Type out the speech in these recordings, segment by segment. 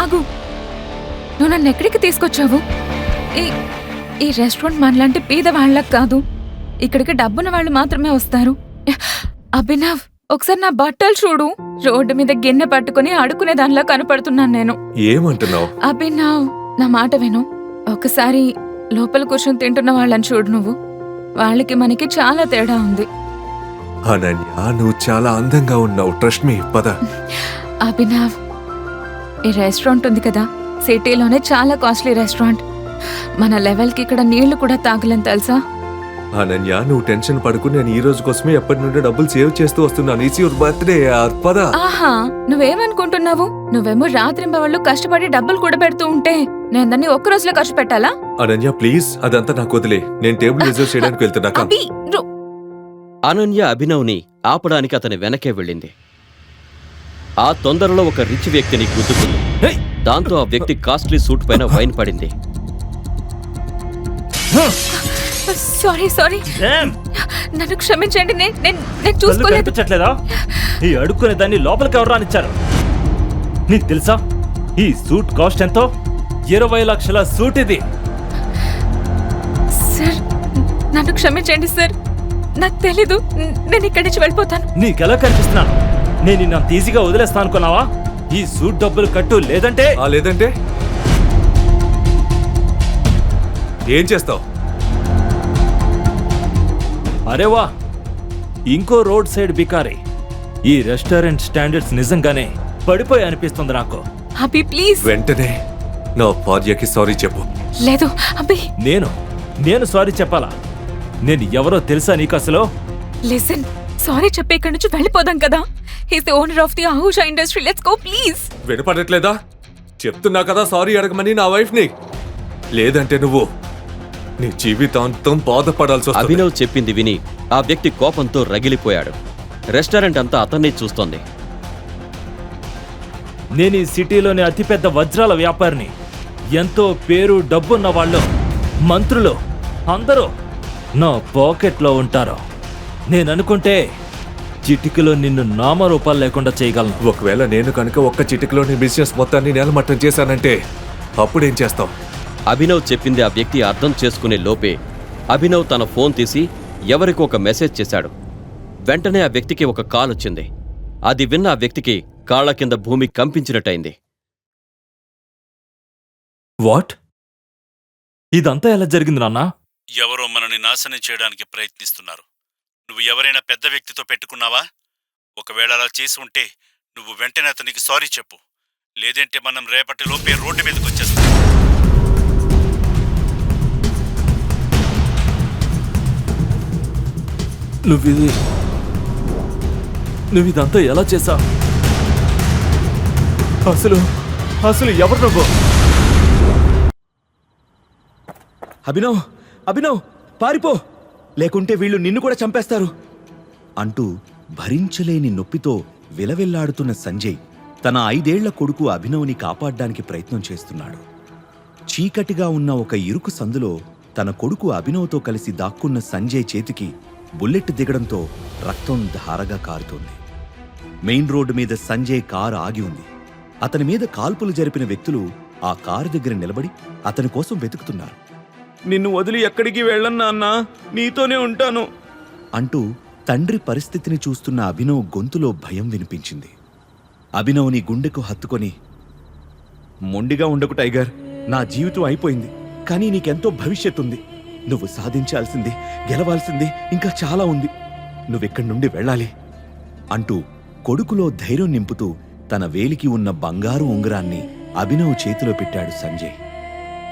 ఆగు, నువ్వు నన్ను ఎక్కడికి తీసుకొచ్చావు? ఈ రెస్టారెంట్ మనలాంటి పేద వాళ్ళకి కాదు, ఇక్కడికి డబ్బున్న వాళ్ళు మాత్రమే వస్తారు. అభినవ్, ఒకసారి నా బట్టలు చూడు. రోడ్డు మీద గిన్నె పట్టుకుని ఆడుకునే దానిలా కనపడుతున్నాను నేను. ఏమంటున్నావు? అభినవ్, నా మాట విను. ఒకసారి లోపల కూర్చొని తింటున్న వాళ్ళని చూడు నువ్వు. వాళ్ళకి మనకి చాలా తేడా ఉంది. అనన్య, నువ్వు చాలా అందంగా ఉన్నావు. Trust me. పద. అభినవ్, ఈ రెస్టారెంట్ ఉంది కదా, సిటీలోనే చాలా కాస్ట్లీ రెస్టారెంట్. మన లెవెల్కి ఇక్కడ నీళ్లు కూడా తాగలేని తెలుసా? అనన్య, నువ్వు టెన్షన్ పడుకు. నేను ఈ రోజు కోసమే ఎప్పటి నుండి డబ్బులు సేవ్ చేస్తూ వస్తున్నాను. It's your birthday. పద. ఆహా, నువ్వేమనుకుంటున్నావు? నువ్వేమో రాత్రింబవళ్ళు కష్టపడి డబ్బులు కూడా పెడుతూ ఉంటే నేను దాన్ని ఒక్క రోజులో ఖర్చు పెట్టాలా? అనన్య ప్లీజ్, అదంతా నాకు వదిలే. నేను టేబుల్ రిజర్వ్ చేయడానికి వెళ్తున్నా. అనన్య అభినవ్ని ఆపడానికి అతని వెనకే వెళ్ళింది. ఆ తొందరలో ఒక రిచ్ వ్యక్తిని గుద్దుకుంది. దాంతో ఆ వ్యక్తి కాస్ట్లీ సూట్ పైన వైన్ పడింది. సారీ, నన్ను క్షమించండి. నేను చూసుకోలేదు. ఈ అడుక్కునే దాన్ని లోపలికి ఎవరు రానిచ్చారు? నీకు తెలుసా ఈ సూట్ కాస్ట్ ఎంతో? 20 లక్షల సూట్ ఇది. సార్, నన్ను క్షమించండి సార్, నాకు తెలీదు. నేను ఇక్కడి నుంచి వెళ్ళిపోతాను. నీకెలా కనిపిస్తున్నాను? నేను నా ఈజీగా వదిలేస్తా అనుకున్నావా? ఈ సూట్ డబ్బులు కట్టు, లేదంటే లేదంటే ఏం చేస్తావు? అరేవా, ఇంకో రోడ్ సైడ్ బికారి. ఈ రెస్టారెంట్ స్టాండర్డ్స్ నిజంగానే పడిపోయి అనిపిస్తుంది నాకు. అభి ప్లీజ్. వెంటనే నా భార్యకి సారీ చెప్పు. లేదు అభి. నేను సారీ చెప్పాలా? నేను ఎవరో తెలుసా నీకు అసలు? లిసన్, సారీ చెప్పి ఇక్కడి నుంచి వెళ్ళిపోదాం కదా. He's the owner of the ఆహుషా ఇండస్ట్రీ. Let's go please. వినపడట్లేదా? చెప్తున్నా కదా సారీ అడగమని నా వైఫ్ ని. లేదంటే నువ్వు నీ జీవితాంతం బాధపడాల్సి వస్తుంది. అభినవ్ చెప్పింది విని ఆ వ్యక్తి కోపంతో రగిలిపోయాడు. రెస్టారెంట్ అంతా అతన్ని చూస్తోంది. నేను ఈ సిటీలోని అతిపెద్ద వజ్రాల వ్యాపారిని. ఎంతో పేరు డబ్బున్న వాళ్ళు, మంత్రులు అందరూ నా పాకెట్లో ఉంటారు. నేననుకుంటే చిటికలో నిన్ను నామరూపాలు లేకుండా చేయగలను. ఒకవేళ నేను కనుక ఒక్క చిటికలోని బిజినెస్ మొత్తాన్ని నేలమట్టం చేశానంటే అప్పుడేం చేస్తావు? అభినవ్ చెప్పింది ఆ వ్యక్తి అర్థం చేసుకునే లోపే అభినవ్ తన ఫోన్ తీసి ఎవరికో ఒక మెసేజ్ చేశాడు. వెంటనే ఆ వ్యక్తికి ఒక కాల్ వచ్చింది. అది విన్న ఆ వ్యక్తికి కాళ్ల కింద భూమి కంపించినట్టయింది. వాట్? ఇదంతా ఎలా జరిగింది నాన్నా? ఎవరో మనని నాశనం చేయడానికి ప్రయత్నిస్తున్నారు. నువ్వు ఎవరైనా పెద్ద వ్యక్తితో పెట్టుకున్నావా? ఒకవేళ అలా చేసి ఉంటే నువ్వు వెంటనే అతనికి సారీ చెప్పు. లేదంటే మనం రేపటి లోపే రోడ్డు మీదకి వచ్చేస్తాం. నువ్విదంతా ఎలా చేశా? అసలు ఎవరు నువ్వు? అభినవ్ పారిపో, లేకుంటే వీళ్ళు నిన్ను కూడా చంపేస్తారు అంటూ భరించలేని నొప్పితో విలవిల్లాడుతున్న సంజయ్ తన 5 ఏళ్ల కొడుకు అభినవ్ని కాపాడ్డానికి ప్రయత్నం చేస్తున్నాడు. చీకటిగా ఉన్న ఒక ఇరుకు సందులో తన కొడుకు అభినవ్తో కలిసి దాక్కున్న సంజయ్ చేతికి బుల్లెట్ దిగడంతో రక్తం ధారగా కారుతోంది. మెయిన్ రోడ్డు మీద సంజయ్ కారు ఆగి ఉంది. అతని మీద కాల్పులు జరిపిన వ్యక్తులు ఆ కారు దగ్గర నిలబడి అతని కోసం వెతుకుతున్నారు. నిన్ను వదిలి ఎక్కడికి వెళ్ళన్నా అన్నా, నీతోనే ఉంటాను అంటూ తండ్రి పరిస్థితిని చూస్తున్న అభినవ్ గొంతులో భయం వినిపించింది. అభినవ్ని గుండెకు హత్తుకొని, మొండిగా ఉండకు టైగర్, నా జీవితం అయిపోయింది, కానీ నీకెంతో భవిష్యత్తుంది. నువ్వు సాధించాల్సింది, గెలవాల్సింది ఇంకా చాలా ఉంది. నువ్వెక్కడి నుండి వెళ్ళాలి అంటూ కొడుకులో ధైర్యం నింపుతూ తన వేలికి ఉన్న బంగారు ఉంగరాన్ని అభినవ్ చేతిలో పెట్టాడు సంజయ్.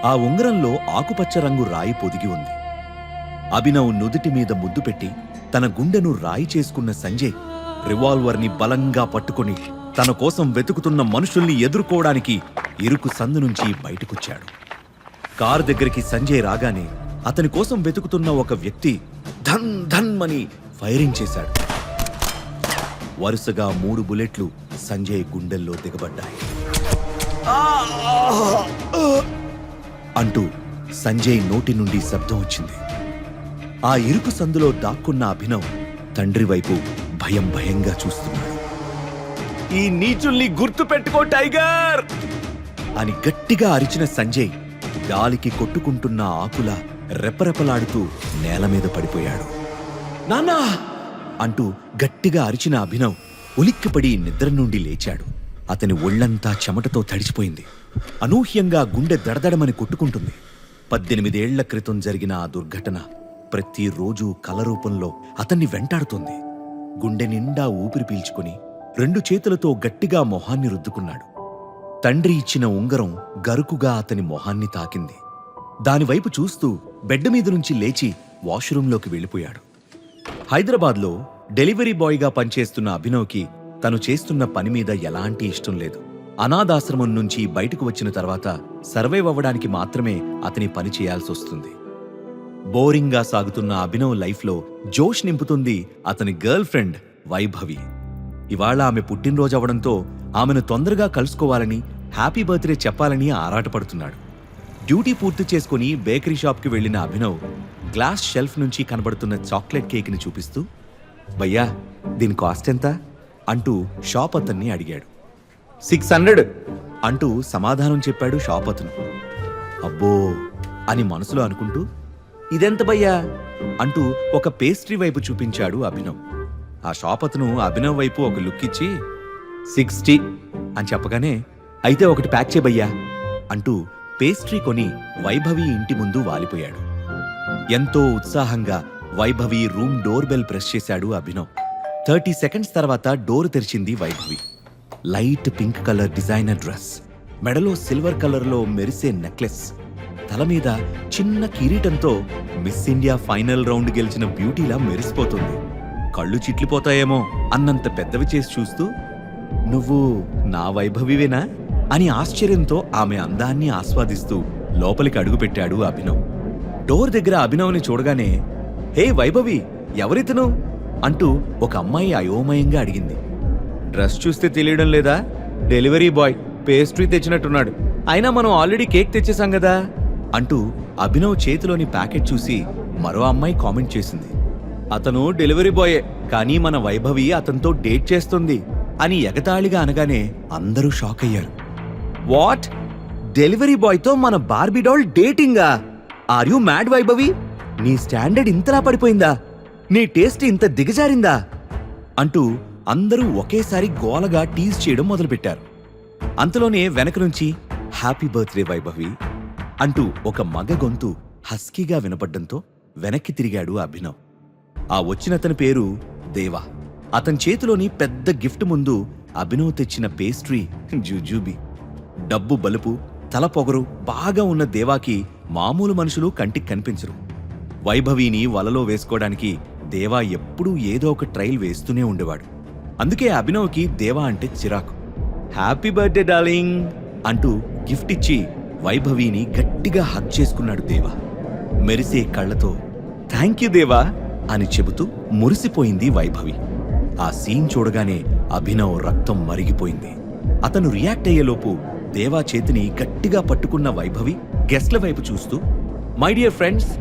ఆ ఉంగరంలో ఆకుపచ్చ రంగు రాయి పొదిగి ఉంది. అభినవ్ నుదుటి మీద ముద్దు పెట్టి తన గుండెను రాయి చేసుకున్న సంజయ్ రివాల్వర్ని బలంగా పట్టుకుని తన కోసం వెతుకుతున్న మనుషుల్ని ఎదుర్కోవడానికి ఇరుకు సందు నుంచి బయటకొచ్చాడు. కారు దగ్గరికి సంజయ్ రాగానే అతని కోసం వెతుకుతున్న ఒక వ్యక్తి ధన్ ధన్ అని ఫైరింగ్ చేశాడు. వరుసగా 3 బుల్లెట్లు సంజయ్ గుండెల్లో దిగబడ్డాయి. అంటూ సంజయ్ నోటి నుండి శబ్దం వచ్చింది. ఆ ఇరుకు సందులో దాక్కున్న అభినవ్ తండ్రి వైపు భయంగా చూస్తున్నాడు. ఈ నీచుల్ని గుర్తు పెట్టుకో టైగర్ అని గట్టిగా అరిచిన సంజయ్ గాలికి కొట్టుకుంటున్న ఆకుల రెపరెపలాడుతూ నేల మీద పడిపోయాడు. నాన్నా అంటూ గట్టిగా అరిచిన అభినవ్ ఉలిక్కిపడి నిద్ర నుండి లేచాడు. అతని ఒళ్లంతా చెమటతో తడిచిపోయింది. అనూహ్యంగా గుండె దడదడమని కొట్టుకుంటుంది. 18 ఏళ్ల క్రితం జరిగిన ఆ దుర్ఘటన ప్రతిరోజు కల రూపంలో అతన్ని వెంటాడుతోంది. గుండె నిండా ఊపిరి పీల్చుకుని 2 చేతులతో గట్టిగా మొహాన్ని రుద్దుకున్నాడు. తండ్రి ఇచ్చిన ఉంగరం గరుకుగా అతని మొహాన్ని తాకింది. దానివైపు చూస్తూ బెడ్ మీద నుంచి లేచి వాష్రూంలోకి వెళ్ళిపోయాడు. హైదరాబాద్లో డెలివరీ బాయ్గా పనిచేస్తున్న అభినవ్కి తను చేస్తున్న పని మీద ఎలాంటి ఇష్టం లేదు. అనాథాశ్రమం నుంచి బయటకు వచ్చిన తర్వాత సర్వైవ్ అవ్వడానికి మాత్రమే అతని పని చేయాల్సొస్తుంది. బోరింగ్గా సాగుతున్న అభినవ్ లైఫ్లో జోష్ నింపుతుంది అతని గర్ల్ ఫ్రెండ్ వైభవి. ఇవాళ ఆమె పుట్టినరోజు అవడంతో ఆమెను తొందరగా కలుసుకోవాలని, హ్యాపీ బర్త్డే చెప్పాలని ఆరాటపడుతున్నాడు. డ్యూటీ పూర్తి చేసుకుని బేకరీ షాప్కి వెళ్లిన అభినవ్ గ్లాస్ షెల్ఫ్ నుంచి కనబడుతున్న చాక్లెట్ కేక్ని చూపిస్తూ, భయ్యా దీని కాస్ట్ ఎంత అంటూ షాప్ అతన్ని అడిగాడు. 600 అంటూ సమాధానం చెప్పాడు షాప్ అతను. అబ్బో అని మనసులో అనుకుంటూ, ఇదెంత భయ్యా అంటూ ఒక పేస్ట్రీ వైపు చూపించాడు అభినవ్. ఆ షాప్ అతను అభినవ్ వైపు ఒక లుక్ ఇచ్చి 60 అని చెప్పగానే, అయితే ఒకటి ప్యాక్ చేయబయ్యా అంటూ పేస్ట్రీ కొని వైభవి ఇంటి ముందు వాలిపోయాడు. ఎంతో ఉత్సాహంగా Vaibhavi room door bell press చేశాడు అభినవ్. 30 సెకండ్స్ తర్వాత డోర్ తెరిచింది Vaibhavi. Light pink colour designer dress, మెడలో సిల్వర్ కలర్లో మెరిసే నెక్లెస్, తల మీద చిన్న కిరీటంతో మిస్ ఇండియా ఫైనల్ రౌండ్ గెలిచిన బ్యూటీలా మెరిసిపోతుంది. కళ్ళు చిట్లిపోతాయేమో అన్నంత పెద్దవి చేసి చూస్తూ, నువ్వు నా వైభవివేనా అని ఆశ్చర్యంతో ఆమె అందాన్ని ఆస్వాదిస్తూ లోపలికి అడుగుపెట్టాడు అభినవ్. డోర్ దగ్గర అభినవ్ని చూడగానే, హే వైభవి, ఎవరితను అంటూ ఒక అమ్మాయి అయోమయంగా అడిగింది. డ్రెస్ చూస్తే తెలియడం లేదా? డెలివరీ బాయ్ పేస్ట్రీ తెచ్చినట్టున్నాడు. అయినా మనం ఆల్రెడీ కేక్ తెచ్చేసాం కదా అంటూ అభినవ్ చేతిలోని ప్యాకెట్ చూసి మరో అమ్మాయి కామెంట్ చేసింది. అతను డెలివరీ బాయే, కానీ మన వైభవి అతనితో డేట్ చేస్తుంది అని ఎగతాళిగా అనగానే అందరూ షాక్ అయ్యారు. వాట్? డెలివరీ బాయ్తో మన బార్బీ డాల్ డేటింగా? Are you mad Vaibhavi? నీ స్టాండర్డ్ ఇంతలా పడిపోయిందా? నీ టేస్ట్ ఇంత దిగజారిందా అంటూ అందరూ ఒకేసారి గోలగా టీజ్ చేయడం మొదలుపెట్టారు. అంతలోనే వెనక నుంచి హ్యాపీ బర్త్డే వైభవి అంటూ ఒక మగ గొంతు హస్కీగా వినపడ్డంతో వెనక్కి తిరిగాడు అభినవ్. ఆ వచ్చినతని పేరు దేవా. అతని చేతిలోని పెద్ద గిఫ్ట్ ముందు అభినవ్ తెచ్చిన పేస్ట్రీ జుజూబీ. డబ్బు బలుపు, తల పొగరు బాగా ఉన్న దేవాకి మామూలు మనుషులు కంటికి కనిపించరు. వైభవిని వలలో వేసుకోవడానికి దేవా ఎప్పుడూ ఏదో ఒక ట్రైల్ వేస్తూనే ఉండేవాడు. అందుకే అభినవ్కి దేవా అంటే చిరాకు. హ్యాపీ బర్త్డే డార్లింగ్ అంటూ గిఫ్ట్ ఇచ్చి వైభవిని గట్టిగా హగ్ చేసుకున్నాడు దేవా. మెరిసే కళ్లతో థ్యాంక్ యూ దేవా అని చెబుతూ మురిసిపోయింది వైభవి. ఆ సీన్ చూడగానే అభినవ్ రక్తం మరిగిపోయింది. అతను రియాక్ట్ అయ్యేలోపు దేవా చేతిని గట్టిగా పట్టుకున్న వైభవి గెస్ట్ల వైపు చూస్తూ, మై డియర్ ఫ్రెండ్స్,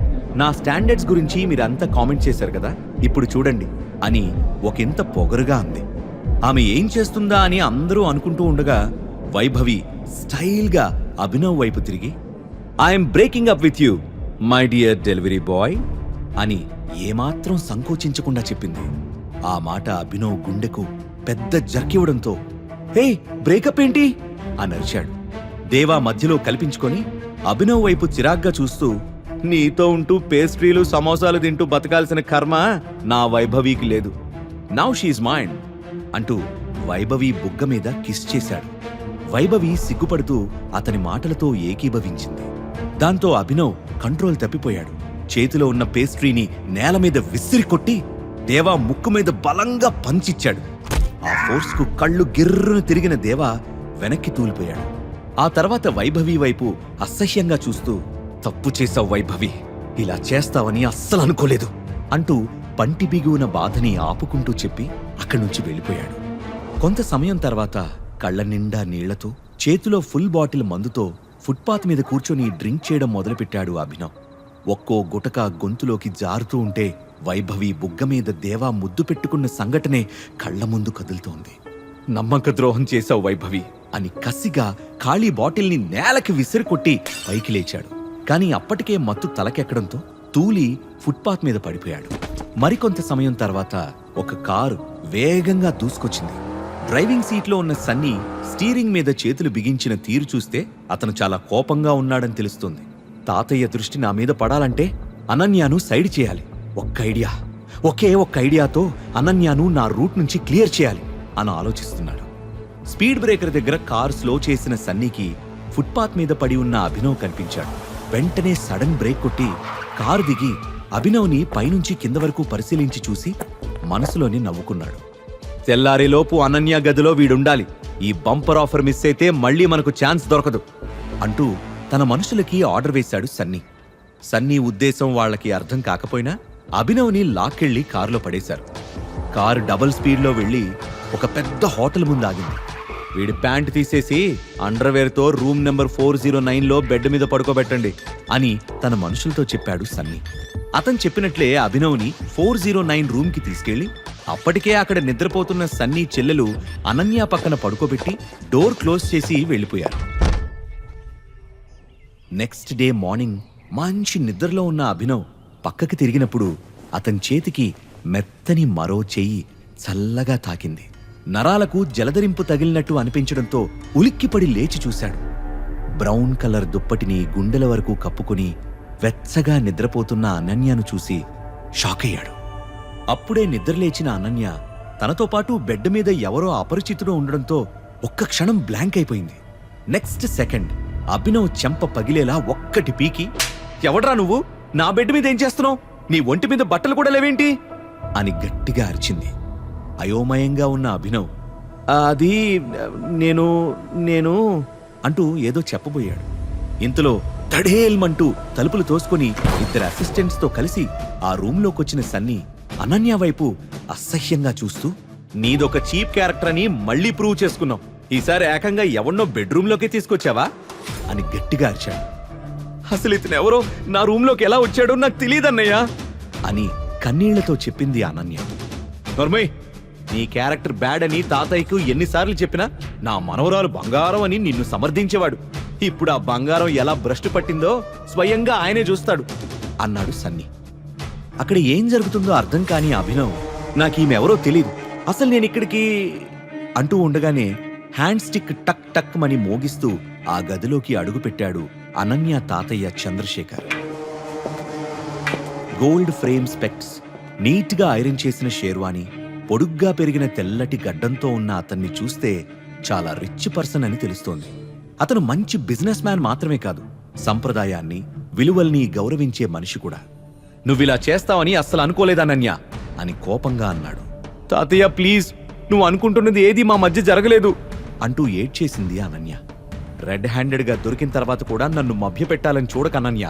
నా స్టాండర్డ్స్ గురించి మీరంతా కామెంట్ చేశారు కదా, ఇప్పుడు చూడండి అని ఒకంత పొగరుగా అంది. ఆమె ఏం చేస్తుందా అని అందరూ అనుకుంటూ ఉండగా వైభవి స్టైల్గా అభినవ్ వైపు తిరిగి, I'm breaking up with you my dear delivery boy అని ఏమాత్రం సంకోచించకుండా చెప్పింది. ఆ మాట అభినవ్ గుండెకు పెద్ద జర్కివ్వడంతో, హే బ్రేకప్ ఏంటి అని అరిచాడు. దేవా మధ్యలో కల్పించుకొని అభినవ్ వైపు చిరాగ్గా చూస్తూ, నీతో ఉంటూ పేస్ట్రీలు సమోసాలు తింటూ బతకాల్సిన కర్మ నా వైభవికి లేదు. నౌ షీజ్ మైండ్ అంటూ వైభవి బుగ్గ మీద కిస్ చేశాడు. వైభవి సిగ్గుపడుతూ అతని మాటలతో ఏకీభవించింది. దాంతో అభినవ్ కంట్రోల్ తప్పిపోయాడు. చేతిలో ఉన్న పేస్ట్రీని నేల మీద విసిరి కొట్టి దేవా ముక్కు మీద బలంగా పంచిచ్చాడు. ఆ ఫోర్స్కు కళ్ళు గిర్రును తిరిగిన దేవా వెనక్కి తూలిపోయాడు. ఆ తర్వాత వైభవి వైపు అసహ్యంగా చూస్తూ, తప్పు చేశావు వైభవి, ఇలా చేస్తావని అస్సలు అనుకోలేదు అంటూ పంటి బిగువున బాధని ఆపుకుంటూ చెప్పి అక్కడి నుంచి వెళ్ళిపోయాడు. కొంత సమయం తర్వాత కళ్ళ నిండా నీళ్లతో, చేతిలో ఫుల్ బాటిల్ మందుతో ఫుట్పాత్ మీద కూర్చొని డ్రింక్ చేయడం మొదలుపెట్టాడు అభినవ్. ఒక్కో గుటక గొంతులోకి జారుతూ ఉంటే వైభవి బుగ్గ మీద దేవా ముద్దు పెట్టుకున్న సంఘటనే కళ్ల ముందు కదులుతోంది. నమ్మక ద్రోహం చేశావు వైభవి అని కసిగా ఖాళీ బాటిల్ని నేలకి విసిరికొట్టి పైకి లేచాడు. కాని అప్పటికే మత్తు తలకెక్కడంతో తూలి ఫుట్పాత్ మీద పడిపోయాడు. మరికొంత సమయం తర్వాత ఒక కారు వేగంగా దూసుకొచ్చింది. డ్రైవింగ్ సీట్లో ఉన్న సన్నీ స్టీరింగ్ మీద చేతులు బిగించిన తీరు చూస్తే అతను చాలా కోపంగా ఉన్నాడని తెలుస్తుంది. తాతయ్య దృష్టి నా మీద పడాలంటే అనన్యను సైడ్ చేయాలి. ఒకే ఒక్క ఐడియాతో అనన్యను నా రూట్ నుంచి క్లియర్ చేయాలి అని ఆలోచిస్తున్నాడు. స్పీడ్ బ్రేకర్ దగ్గర కారు స్లో చేసిన సన్నీకి ఫుట్పాత్ మీద పడి ఉన్న అభినవ్ కనిపించాడు. వెంటనే సడన్ బ్రేక్ కొట్టి కారు దిగి అభినవ్ని పైనుంచి కింద వరకు పరిశీలించి చూసి మనసులోని నవ్వుకున్నాడు. తెల్లారేలోపు అనన్య గదిలో వీడుండాలి. ఈ బంపర్ ఆఫర్ మిస్ అయితే మళ్ళీ మనకు ఛాన్స్ దొరకదు అంటూ తన మనుషులకి ఆర్డర్ వేశాడు సన్నీ. సన్నీ ఉద్దేశం వాళ్లకి అర్థం కాకపోయినా అభినవ్ని లాక్కెళ్లి కారులో పడేశారు. కారు డబుల్ స్పీడ్లో వెళ్లి ఒక పెద్ద హోటల్ ముందు ఆగింది. వీడి ప్యాంట్ తీసేసి అండర్వేర్తో రూమ్ నెంబర్ 409లో బెడ్ మీద పడుకోబెట్టండి అని తన మనుషులతో చెప్పాడు సన్నీ. అతను చెప్పినట్లే అభినవ్ని 409 రూమ్కి తీసుకెళ్లి అప్పటికే అక్కడ నిద్రపోతున్న సన్నీ చెల్లెలు అనన్య పక్కన పడుకోబెట్టి డోర్ క్లోజ్ చేసి వెళ్లిపోయారు. నెక్స్ట్ డే మార్నింగ్ మంచి నిద్రలో ఉన్న అభినవ్ పక్కకి తిరిగినప్పుడు అతని చేతికి మెత్తని మరో చెయ్యి చల్లగా తాకింది. నరాలకు జలధరింపు తగిలినట్టు అనిపించడంతో ఉలిక్కిపడి లేచి చూశాడు. బ్రౌన్ కలర్ దుప్పటిని గుండెల వరకు కప్పుకుని వెచ్చగా నిద్రపోతున్న అనన్యను చూసి షాక్ అయ్యాడు. అప్పుడే నిద్రలేచిన అనన్య తనతో పాటు బెడ్ మీద ఎవరో అపరిచితుడు ఉండడంతో ఒక్క క్షణం బ్లాంక్ అయిపోయింది. నెక్స్ట్ సెకండ్ అభినవ్ చెంప పగిలేలా ఒక్కటి పీకి, ఎవడ్రా నువ్వు? నా బెడ్ మీద ఏం చేస్తున్నావు? నీ ఒంటి మీద బట్టలు కూడా లేవేంటి అని గట్టిగా అరిచింది. అయోమయంగా ఉన్న అభినవ్ అది నేను అంటూ ఏదో చెప్పబోయాడు. ఇంతలో తడేల్మంటూ తలుపులు తోసుకొని ఇద్దరు అసిస్టెంట్స్తో కలిసి ఆ రూంలోకొచ్చిన సన్నీ అనన్య వైపు అసహ్యంగా చూస్తూ, నీదొక చీప్ క్యారెక్టర్ అని మళ్ళీ ప్రూవ్ చేసుకున్నావు. ఈసారి ఏకంగా ఎవన్నో బెడ్రూమ్లోకి తీసుకొచ్చావా అని గట్టిగా అరిచాడు. అసలు ఇతను ఎవరో నా రూంలోకి ఎలా వచ్చాడో నాకు తెలియదన్నయ్యా అని కన్నీళ్లతో చెప్పింది అనన్య. నర్మయ్, నీ క్యారెక్టర్ బ్యాడ్ అని తాతయ్యకు ఎన్నిసార్లు చెప్పినా నా మనవరాలు బంగారం అని నిన్ను సమర్థించేవాడు. ఇప్పుడు ఆ బంగారం ఎలా భ్రష్టు పట్టిందో స్వయంగా ఆయనే చూస్తాడు అన్నాడు సన్నీ. అక్కడ ఏం జరుగుతుందో అర్థం కాని అభినవ్ నాకీమెవరో తెలీదు, అసలు నేనిక్కడికి అంటూ ఉండగానే హ్యాండ్ స్టిక్ టక్ టక్ మని మోగిస్తూ ఆ గదిలోకి అడుగుపెట్టాడు అనన్య తాతయ్య చంద్రశేఖర్. గోల్డ్ ఫ్రేమ్ స్పెక్ట్స్, నీట్గా ఐరన్ చేసిన షేర్వాణి, పొడుగ్గా పెరిగిన తెల్లటి గడ్డంతో ఉన్న అతన్ని చూస్తే చాలా రిచ్ పర్సన్ అని తెలుస్తోంది. అతను మంచి బిజినెస్ మ్యాన్ మాత్రమే కాదు, సంప్రదాయాన్ని విలువల్ని గౌరవించే మనిషి కూడా. నువ్విలా చేస్తావని అస్సలు అనుకోలేదనన్య అని కోపంగా అన్నాడు. తాతయ్య ప్లీజ్, నువ్వు అనుకుంటున్నది ఏది మా మధ్య జరగలేదు అంటూ ఏడ్చేసింది అనన్య. రెడ్ హ్యాండెడ్గా దొరికిన తర్వాత కూడా నన్ను మభ్యపెట్టాలని చూడకనన్య.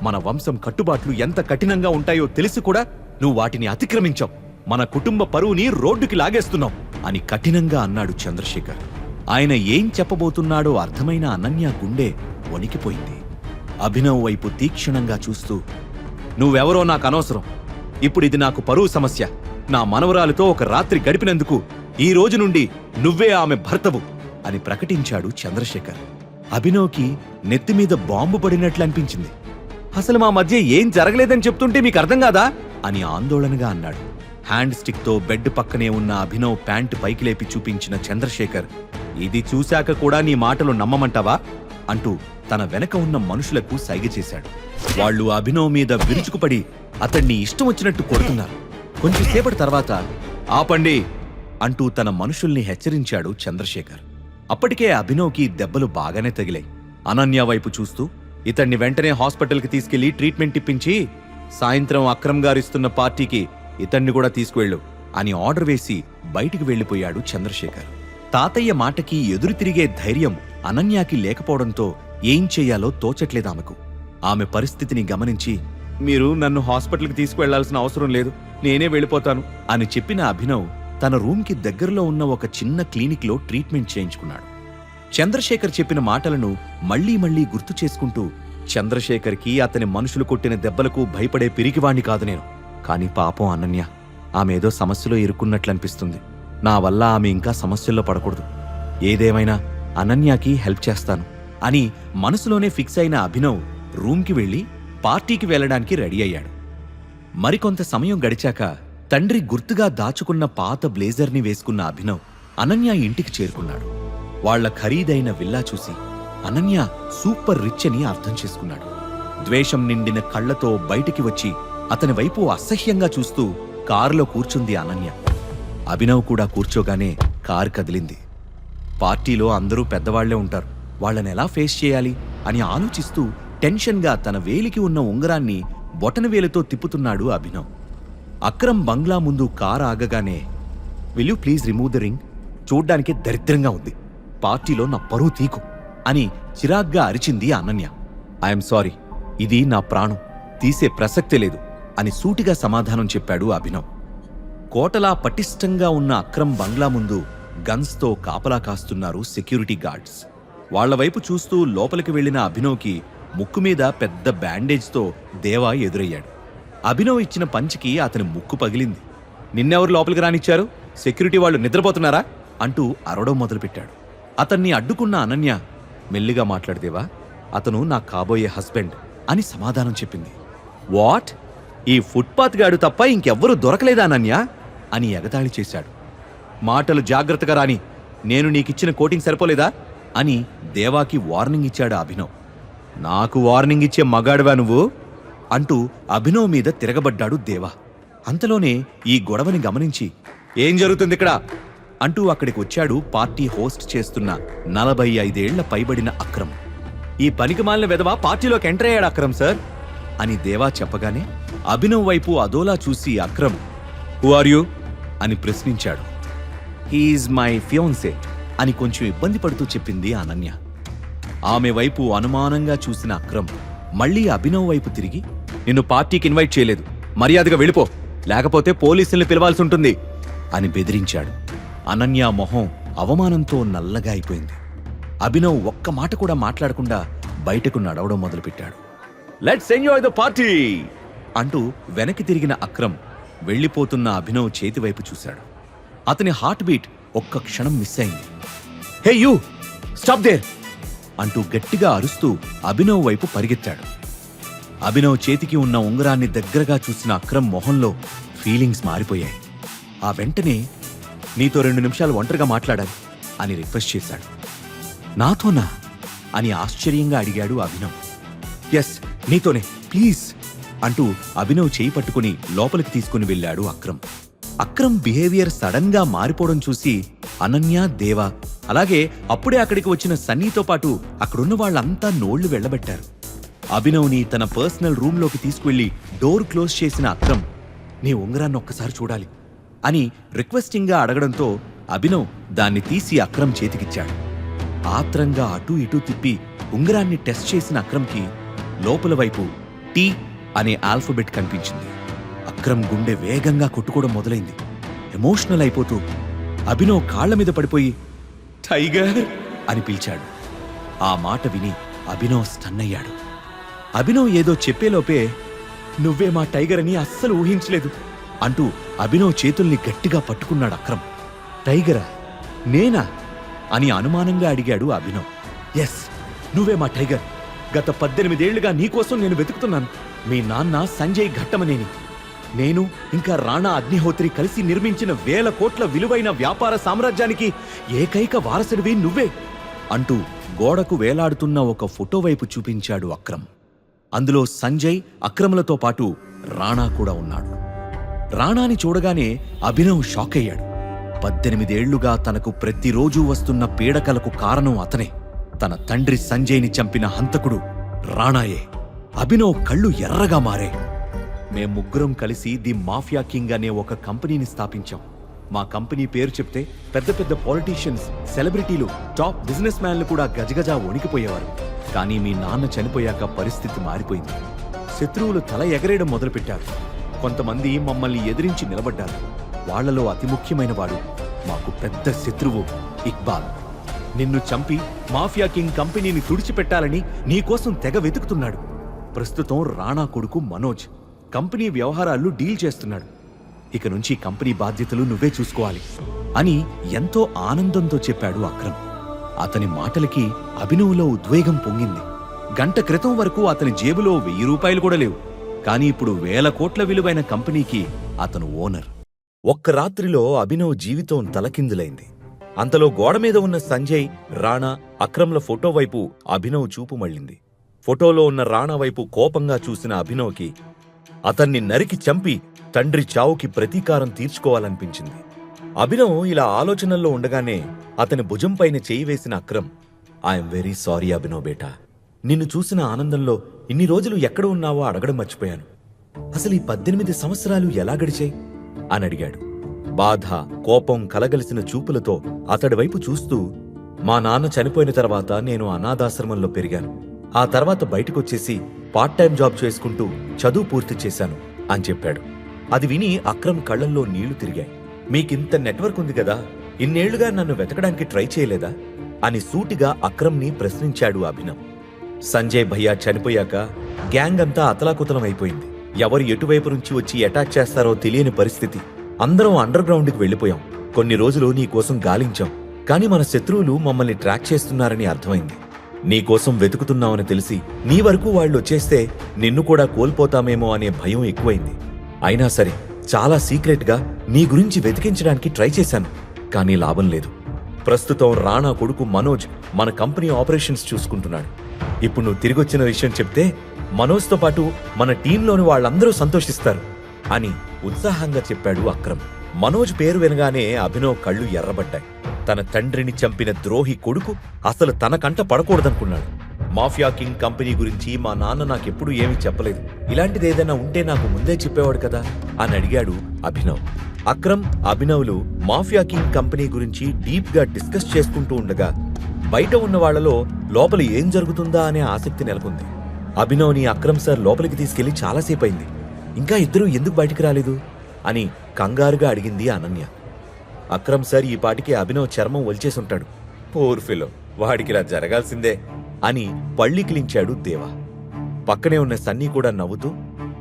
మన వంశం కట్టుబాట్లు ఎంత కఠినంగా ఉంటాయో తెలిసి కూడా నువ్వు వాటిని అతిక్రమించావు. మన కుటుంబ పరువుని రోడ్డుకి లాగేస్తున్నావు అని కఠినంగా అన్నాడు చంద్రశేఖర్. ఆయన ఏం చెప్పబోతున్నాడో అర్థమైన అనన్య గుండె వణికిపోయింది. అభినవ్ వైపు తీక్షణంగా చూస్తూ, నువ్వెవరో నాకు అనవసరం. ఇప్పుడు ఇది నాకు పరువు సమస్య. నా మనవరాలితో ఒక రాత్రి గడిపినందుకు ఈ రోజు నుండి నువ్వే ఆమె భర్తవు అని ప్రకటించాడు చంద్రశేఖర్. అభినవ్కి నెత్తిమీద బాంబు పడినట్లు అనిపించింది. అసలు మా మధ్య ఏం జరగలేదని చెప్తుంటే మీకు అర్థం కాదా అని ఆందోళనగా అన్నాడు. హ్యాండ్ స్టిక్ తో బెడ్ పక్కనే ఉన్న అభినవ్ ప్యాంటు పైకి లేపి చూపించిన చంద్రశేఖర్, ఇది చూశాక కూడా నీ మాటలు నమ్మమంటావా అంటూ తన వెనక ఉన్న మనుషులకు సైగ చేశాడు. వాళ్లు అభినవ్ మీద విరుచుకుపడి అతన్ని ఇష్టం వచ్చినట్టు కొడుతున్నారు. కొంచెంసేపటి తర్వాత ఆపండి అంటూ తన మనుషుల్ని హెచ్చరించాడు చంద్రశేఖర్. అప్పటికే అభినవ్కి దెబ్బలు బాగానే తగిలాయి. అనన్య వైపు చూస్తూ, ఇతన్ని వెంటనే హాస్పిటల్కి తీసుకెళ్లి ట్రీట్మెంట్ ఇప్పించి సాయంత్రం అక్రమ్ గారిస్తున్న పార్టీకి ఇతన్ని కూడా తీసుకువెళ్ళు అని ఆర్డర్ వేసి బయటికి వెళ్లిపోయాడు చంద్రశేఖర్. తాతయ్య మాటకి ఎదురు తిరిగే ధైర్యం అనన్యాకి లేకపోవడంతో ఏం చెయ్యాలో తోచట్లేదామెకు. ఆమె పరిస్థితిని గమనించి, మీరు నన్ను హాస్పిటల్కి తీసుకువెళ్లాల్సిన అవసరం లేదు, నేనే వెళ్ళిపోతాను అని చెప్పిన అభినవ్ తన రూమ్కి దగ్గరలో ఉన్న ఒక చిన్న క్లినిక్లో ట్రీట్మెంట్ చేయించుకున్నాడు. చంద్రశేఖర్ చెప్పిన మాటలను మళ్లీ మళ్లీ గుర్తు చేసుకుంటూ, చంద్రశేఖర్కి అతని మనుషులు కొట్టిన దెబ్బలకు భయపడే పిరికివాణ్ణి కాదు నేను. కాని పాపం అనన్య, ఆమె ఏదో సమస్యలో ఇరుక్కున్నట్లనిపిస్తుంది. నా వల్ల ఆమె ఇంకా సమస్యల్లో పడకూడదు. ఏదేమైనా అనన్యకి హెల్ప్ చేస్తాను అని మనసులోనే ఫిక్స్ అయిన అభినవ్ రూమ్కి వెళ్లి పార్టీకి వెళ్లడానికి రెడీ అయ్యాడు. మరికొంత సమయం గడిచాక తండ్రి గుర్తుగా దాచుకున్న పాత బ్లేజర్ని వేసుకున్న అభినవ్ అనన్య ఇంటికి చేరుకున్నాడు. వాళ్ల ఖరీదైన విల్లా చూసి అనన్య సూపర్ రిచ్ అని అర్థం చేసుకున్నాడు. ద్వేషం నిండిన కళ్లతో బయటికి వచ్చి అతని వైపు అసహ్యంగా చూస్తూ కారులో కూర్చుంది అనన్య. అభినవ్ కూడా కూర్చోగానే కారు కదిలింది. పార్టీలో అందరూ పెద్దవాళ్లే ఉంటారు, వాళ్ళనెలా ఫేస్ చేయాలి అని ఆలోచిస్తూ టెన్షన్గా తన వేలికి ఉన్న ఉంగరాన్ని బొటనవేలుతో తిప్పుతున్నాడు అభినవ్. అక్రమ్ బంగ్లా ముందు కారు ఆగగానే will you please remove the ring, చూడ్డానికి దరిద్రంగా ఉంది, పార్టీలో నా పరువు తీకు అని చిరాగ్గా అరిచింది అనన్య. ఐఎమ్ సారీ, ఇది నా ప్రాణం, తీసే ప్రసక్తే లేదు అని సూటిగా సమాధానం చెప్పాడు అభినవ్. కోటలా పటిష్టంగా ఉన్న అక్రమ్ బంగ్లా ముందు గన్స్తో కాపలా కాస్తున్నారు సెక్యూరిటీ గార్డ్స్. వాళ్లవైపు చూస్తూ లోపలికి వెళ్లిన అభినవ్కి ముక్కు మీద పెద్ద బ్యాండేజ్తో దేవా ఎదురయ్యాడు. అభినవ్ ఇచ్చిన పంచికి అతని ముక్కు పగిలింది. నిన్నెవరు లోపలికి రానిచ్చారు? సెక్యూరిటీ వాళ్ళు నిద్రపోతున్నారా అంటూ అరవడం మొదలుపెట్టాడు. అతన్ని అడ్డుకున్న అనన్య మెల్లిగా మాట్లాడదేవా, అతను నా కాబోయే హస్బెండ్ అని సమాధానం చెప్పింది. వాట్? ఈ ఫుట్పాత్ గాడు తప్ప ఇంకెవ్వరూ దొరకలేదా అనన్య అని ఎగతాళి చేశాడు. మాటలు జాగ్రత్తగా రాని, నేను నీకిచ్చిన కోటింగ్ సరిపోలేదా అని దేవాకి వార్నింగ్ ఇచ్చాడు అభినవ్. నాకు వార్నింగ్ ఇచ్చే మగాడువా నువ్వు అంటూ అభినవ్ మీద తిరగబడ్డాడు దేవా. అంతలోనే ఈ గొడవని గమనించి ఏం జరుగుతుంది ఇక్కడ అంటూ అక్కడికి వచ్చాడు పార్టీ హోస్ట్ చేస్తున్న 45 ఏళ్ల పైబడిన అక్రమ్. ఈ పనికిమాలిన వెధవ పార్టీలోకి ఎంటర్ అయ్యాడు అక్రమ్ సార్ అని దేవా చెప్పగానే అభినవ్ వైపు అదోలా చూసి అక్రమ్ హూ ఆర్ యూ అని ప్రశ్నించాడు. హీఈజ్ మై ఫియాన్సే అని కొంచెం ఇబ్బంది పడుతూ చెప్పింది అనన్య. ఆమె వైపు అనుమానంగా చూసిన అక్రమ్ మళ్లీ అభినవ్ వైపు తిరిగి నిన్ను పార్టీకి ఇన్వైట్ చేయలేదు, మర్యాదగా వెళ్ళిపో, లేకపోతే పోలీసుల్ని పిలవాల్సి ఉంటుంది అని బెదిరించాడు. అనన్య మొహం అవమానంతో నల్లగా అయిపోయింది. అభినవ్ ఒక్క మాట కూడా మాట్లాడకుండా బయటకు నడవడం మొదలుపెట్టాడు. లెట్స్ ఎంజాయ్ ద పార్టీ అంటూ వెనక్కి తిరిగిన అక్రమ్ వెళ్లిపోతున్న అభినవ్ చేతివైపు చూశాడు. అతని హార్ట్ బీట్ ఒక్క క్షణం మిస్ అయింది. హే యూ, స్టాప్ దేర్ అంటూ గట్టిగా అరుస్తూ అభినవ్ వైపు పరిగెత్తాడు. అభినవ్ చేతికి ఉన్న ఉంగరాన్ని దగ్గరగా చూసిన అక్రమ్ మొహంలో ఫీలింగ్స్ మారిపోయాయి. ఆ వెంటనే నీతో 2 నిమిషాలు ఒంటరిగా మాట్లాడాలి అని రిక్వెస్ట్ చేశాడు. నాతోనా అని ఆశ్చర్యంగా అడిగాడు అభినవ్. ఎస్, నీతోనే, ప్లీజ్ అంటూ అభినవ్ చేయి పట్టుకుని లోపలికి తీసుకుని వెళ్ళాడు అక్రమ్. అక్రమ్ బిహేవియర్ సడన్ గా మారిపోవడం చూసి అనన్య, దేవా అలాగే అప్పుడే అక్కడికి వచ్చిన సన్నీతో పాటు అక్కడున్న వాళ్ళంతా నోళ్లు వెళ్లబెట్టారు. అభినవ్ని తన పర్సనల్ రూమ్లోకి తీసుకువెళ్లి డోర్ క్లోజ్ చేసిన అక్రమ్ నీ ఉంగరాన్ని ఒక్కసారి చూడాలి అని రిక్వెస్టింగ్గా అడగడంతో అభినవ్ దాన్ని తీసి అక్రమ్ చేతికిచ్చాడు. ఆత్రంగా అటూ ఇటూ తిప్పి ఉంగరాన్ని టెస్ట్ చేసిన అక్రమ్కి లోపల వైపు టీ అనే ఆల్ఫబెట్ కనిపించింది. అక్రమ్ గుండె వేగంగా కొట్టుకోవడం మొదలైంది. ఎమోషనల్ అయిపోతూ అభినవ్ కాళ్ల మీద పడిపోయి టైగర్ అని పిలిచాడు. ఆ మాట విని అభినవ్ స్టన్ అయ్యాడు. అభినవ్ ఏదో చెప్పేలోపే నువ్వే మా టైగర్ అని అస్సలు ఊహించలేదు అంటూ అభినవ్ చేతుల్ని గట్టిగా పట్టుకున్నాడు అక్రమ్. టైగరా? నేనా అని అనుమానంగా అడిగాడు అభినవ్. ఎస్, నువ్వే మా టైగర్. గత 18 ఏళ్లుగా నీకోసం నేను వెతుకుతున్నాను. మీ నాన్న సంజయ్ ఘట్టమనేని, నేను ఇంకా రాణా అగ్నిహోత్రి కలిసి నిర్మించిన 1000 కోట్ల విలువైన వ్యాపార సామ్రాజ్యానికి ఏకైక వారసుడివి నువ్వే అంటూ గోడకు వేలాడుతున్న ఒక ఫోటో వైపు చూపించాడు అక్రమ్. అందులో సంజయ్, అక్రమ్లతో పాటు రాణా కూడా ఉన్నాడు. రాణాని చూడగానే అభినవ్ షాక్ అయ్యాడు. 18 ఏళ్లుగా తనకు ప్రతిరోజూ వస్తున్న పీడకలకు కారణం అతనే. తన తండ్రి సంజయ్ని చంపిన హంతకుడు రాణాయే. అభినవ్ కళ్ళు ఎర్రగా మారే. మేం ముగ్గురం కలిసి ది మాఫియా కింగ్ అనే ఒక కంపెనీని స్థాపించాం. మా కంపెనీ పేరు చెప్తే పెద్ద పెద్ద పాలిటీషియన్స్, సెలబ్రిటీలు, టాప్ బిజినెస్ మ్యాన్లు కూడా గజగజా వణికిపోయేవారు. కానీ మీ నాన్న చనిపోయాక పరిస్థితి మారిపోయింది. శత్రువులు తల ఎగరేయడం మొదలుపెట్టారు. కొంతమంది మమ్మల్ని ఎదిరించి నిలబడ్డారు. వాళ్లలో అతి ముఖ్యమైన వాడు మాకు పెద్ద శత్రువు ఇక్బాల్. నిన్ను చంపి మాఫియా కింగ్ కంపెనీని తుడిచిపెట్టాలని నీకోసం తెగ వెతుకుతున్నాడు. ప్రస్తుతం రాణా కొడుకు మనోజ్ కంపెనీ వ్యవహారాలు డీల్ చేస్తున్నాడు. ఇక నుంచి కంపెనీ బాధ్యతలు నువ్వే చూసుకోవాలి అని ఎంతో ఆనందంతో చెప్పాడు అక్రమ్. అతని మాటలకి అభినవ్లో ఉద్వేగం పొంగింది. గంట క్రితం వరకు అతని జేబులో 1000 రూపాయలు కూడా లేవు. కానీ ఇప్పుడు 1000 కోట్ల విలువైన కంపెనీకి అతను ఓనర్. ఒక్క రాత్రిలో అభినవ్ జీవితం తలకిందులైంది. అంతలో గోడమీద ఉన్న సంజయ్, రాణా, అక్రమ్ల ఫోటో వైపు అభినవ్ చూపు మళ్ళింది. ఫోటోలో ఉన్న రాణా వైపు కోపంగా చూసిన అభినవ్కి అతన్ని నరికి చంపి తండ్రి చావుకి ప్రతీకారం తీర్చుకోవాలనిపించింది. అభినవ్ ఇలా ఆలోచనల్లో ఉండగానే అతని భుజంపైన చేయి వేసిన Akram, I'm very sorry Abhinav బేటా. నిన్ను చూసిన ఆనందంలో ఇన్ని రోజులు ఎక్కడ ఉన్నావో అడగడం మర్చిపోయాను. అసలు ఈ 18 సంవత్సరాలు ఎలా గడిచాయి అని అడిగాడు. బాధ, కోపం కలగలిసిన చూపులతో అతడి వైపు చూస్తూ, మా నాన్న చనిపోయిన తర్వాత నేను అనాథాశ్రమంలో పెరిగాను. ఆ తర్వాత బయటకొచ్చేసి పార్ట్ టైం జాబ్ చేసుకుంటూ చదువు పూర్తి చేశాను అని చెప్పాడు. అది విని అక్రమ్ కళ్లల్లో నీళ్లు తిరిగాయి. మీకింత నెట్వర్క్ ఉంది కదా, ఇన్నేళ్లుగా నన్ను వెతకడానికి ట్రై చేయలేదా అని సూటిగా అక్రమ్ని ప్రశ్నించాడు అభినవ్. సంజయ్ భయ్యా చనిపోయాక గ్యాంగ్ అంతా అతలాకుతలం అయిపోయింది. ఎవరు ఎటువైపు నుంచి వచ్చి అటాక్ చేస్తారో తెలియని పరిస్థితి. అందరం అండర్ గ్రౌండ్కి వెళ్లిపోయాం. కొన్ని రోజులు నీకోసం గాలించాం. కాని మన శత్రువులు మమ్మల్ని ట్రాక్ చేస్తున్నారని అర్థమైంది. నీకోసం వెతుకుతున్నామని తెలిసి నీ వరకు వాళ్ళు వచ్చేస్తే నిన్ను కూడా కోల్పోతామేమో అనే భయం ఎక్కువైంది. అయినా సరే చాలా సీక్రెట్గా నీ గురించి వెతికించడానికి ట్రై చేశాను. కానీ లాభం లేదు. ప్రస్తుతం రాణా కొడుకు మనోజ్ మన కంపెనీ ఆపరేషన్స్ చూసుకుంటున్నాడు. ఇప్పుడు నువ్వు తిరిగొచ్చిన విషయం చెప్తే మనోజ్తో పాటు మన టీంలోని వాళ్ళందరూ సంతోషిస్తారు అని ఉత్సాహంగా చెప్పాడు అక్రమ్. మనోజ్ పేరు వినగానే అభినవ్ కళ్ళు ఎర్రబడ్డాయి. తన తండ్రిని చంపిన ద్రోహి కొడుకు అసలు తన కంట పడకూడదనుకున్నాడు. మాఫియా కింగ్ కంపెనీ గురించి మా నాన్న నాకెప్పుడు ఏమీ చెప్పలేదు. ఇలాంటిదేదైనా ఉంటే నాకు ముందే చెప్పేవాడు కదా అని అడిగాడు అభినవ్. అక్రమ్, అభినవ్లు మాఫియా కింగ్ కంపెనీ గురించి డీప్ గా డిస్కస్ చేసుకుంటూ ఉండగా బయట ఉన్న వాళ్లలో లోపల ఏం జరుగుతుందా అనే ఆసక్తి నెలకొంది. అభినవ్ని అక్రమ్ సార్ లోపలికి తీసుకెళ్లి చాలాసేపు అయింది. ఇంకా ఇద్దరూ ఎందుకు బయటికి రాలేదు అని కంగారుగా అడిగింది అనన్య. అక్రమ్ సార్ ఈ పాటికి అభినవ్ చర్మం ఒలిచేసుంటాడు. పూర్ ఫిలో, వాడికిలా జరగాల్సిందే అని పళ్ళికిలించాడు దేవా. పక్కనే ఉన్న సన్నీ కూడా నవ్వుతూ,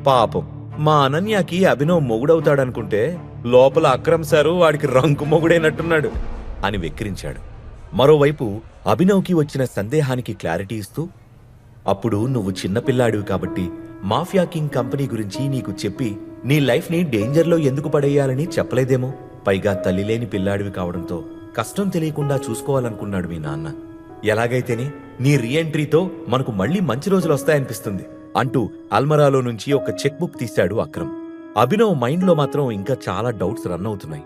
పాపం మా అనన్యకి అభినవ్ మొగుడవుతాడనుకుంటే లోపల అక్రమ్ సారు వాడికి రంకు మొగుడైనట్టున్నాడు అని వెక్కిరించాడు. మరోవైపు అభినవ్కి వచ్చిన సందేహానికి క్లారిటీ ఇస్తూ, అప్పుడు నువ్వు చిన్నపిల్లాడివి కాబట్టి మాఫియా కింగ్ కంపెనీ గురించి నీకు చెప్పి నీ లైఫ్ని డేంజర్లో ఎందుకు పడేయాలని చెప్పలేదేమో. పైగా తల్లిలేని పిల్లాడివి కావడంతో కష్టం తెలియకుండా చూసుకోవాలనుకున్నాడు మీ నాన్న. ఎలాగైతేనే నీ రీఎంట్రీతో మనకు మళ్లీ మంచి రోజులు వస్తాయనిపిస్తుంది అంటూ అల్మరాలో నుంచి ఒక చెక్ బుక్ తీశాడు అక్రమ్. అభినవ్ మైండ్లో మాత్రం ఇంకా చాలా డౌట్స్ రన్ అవుతున్నాయి.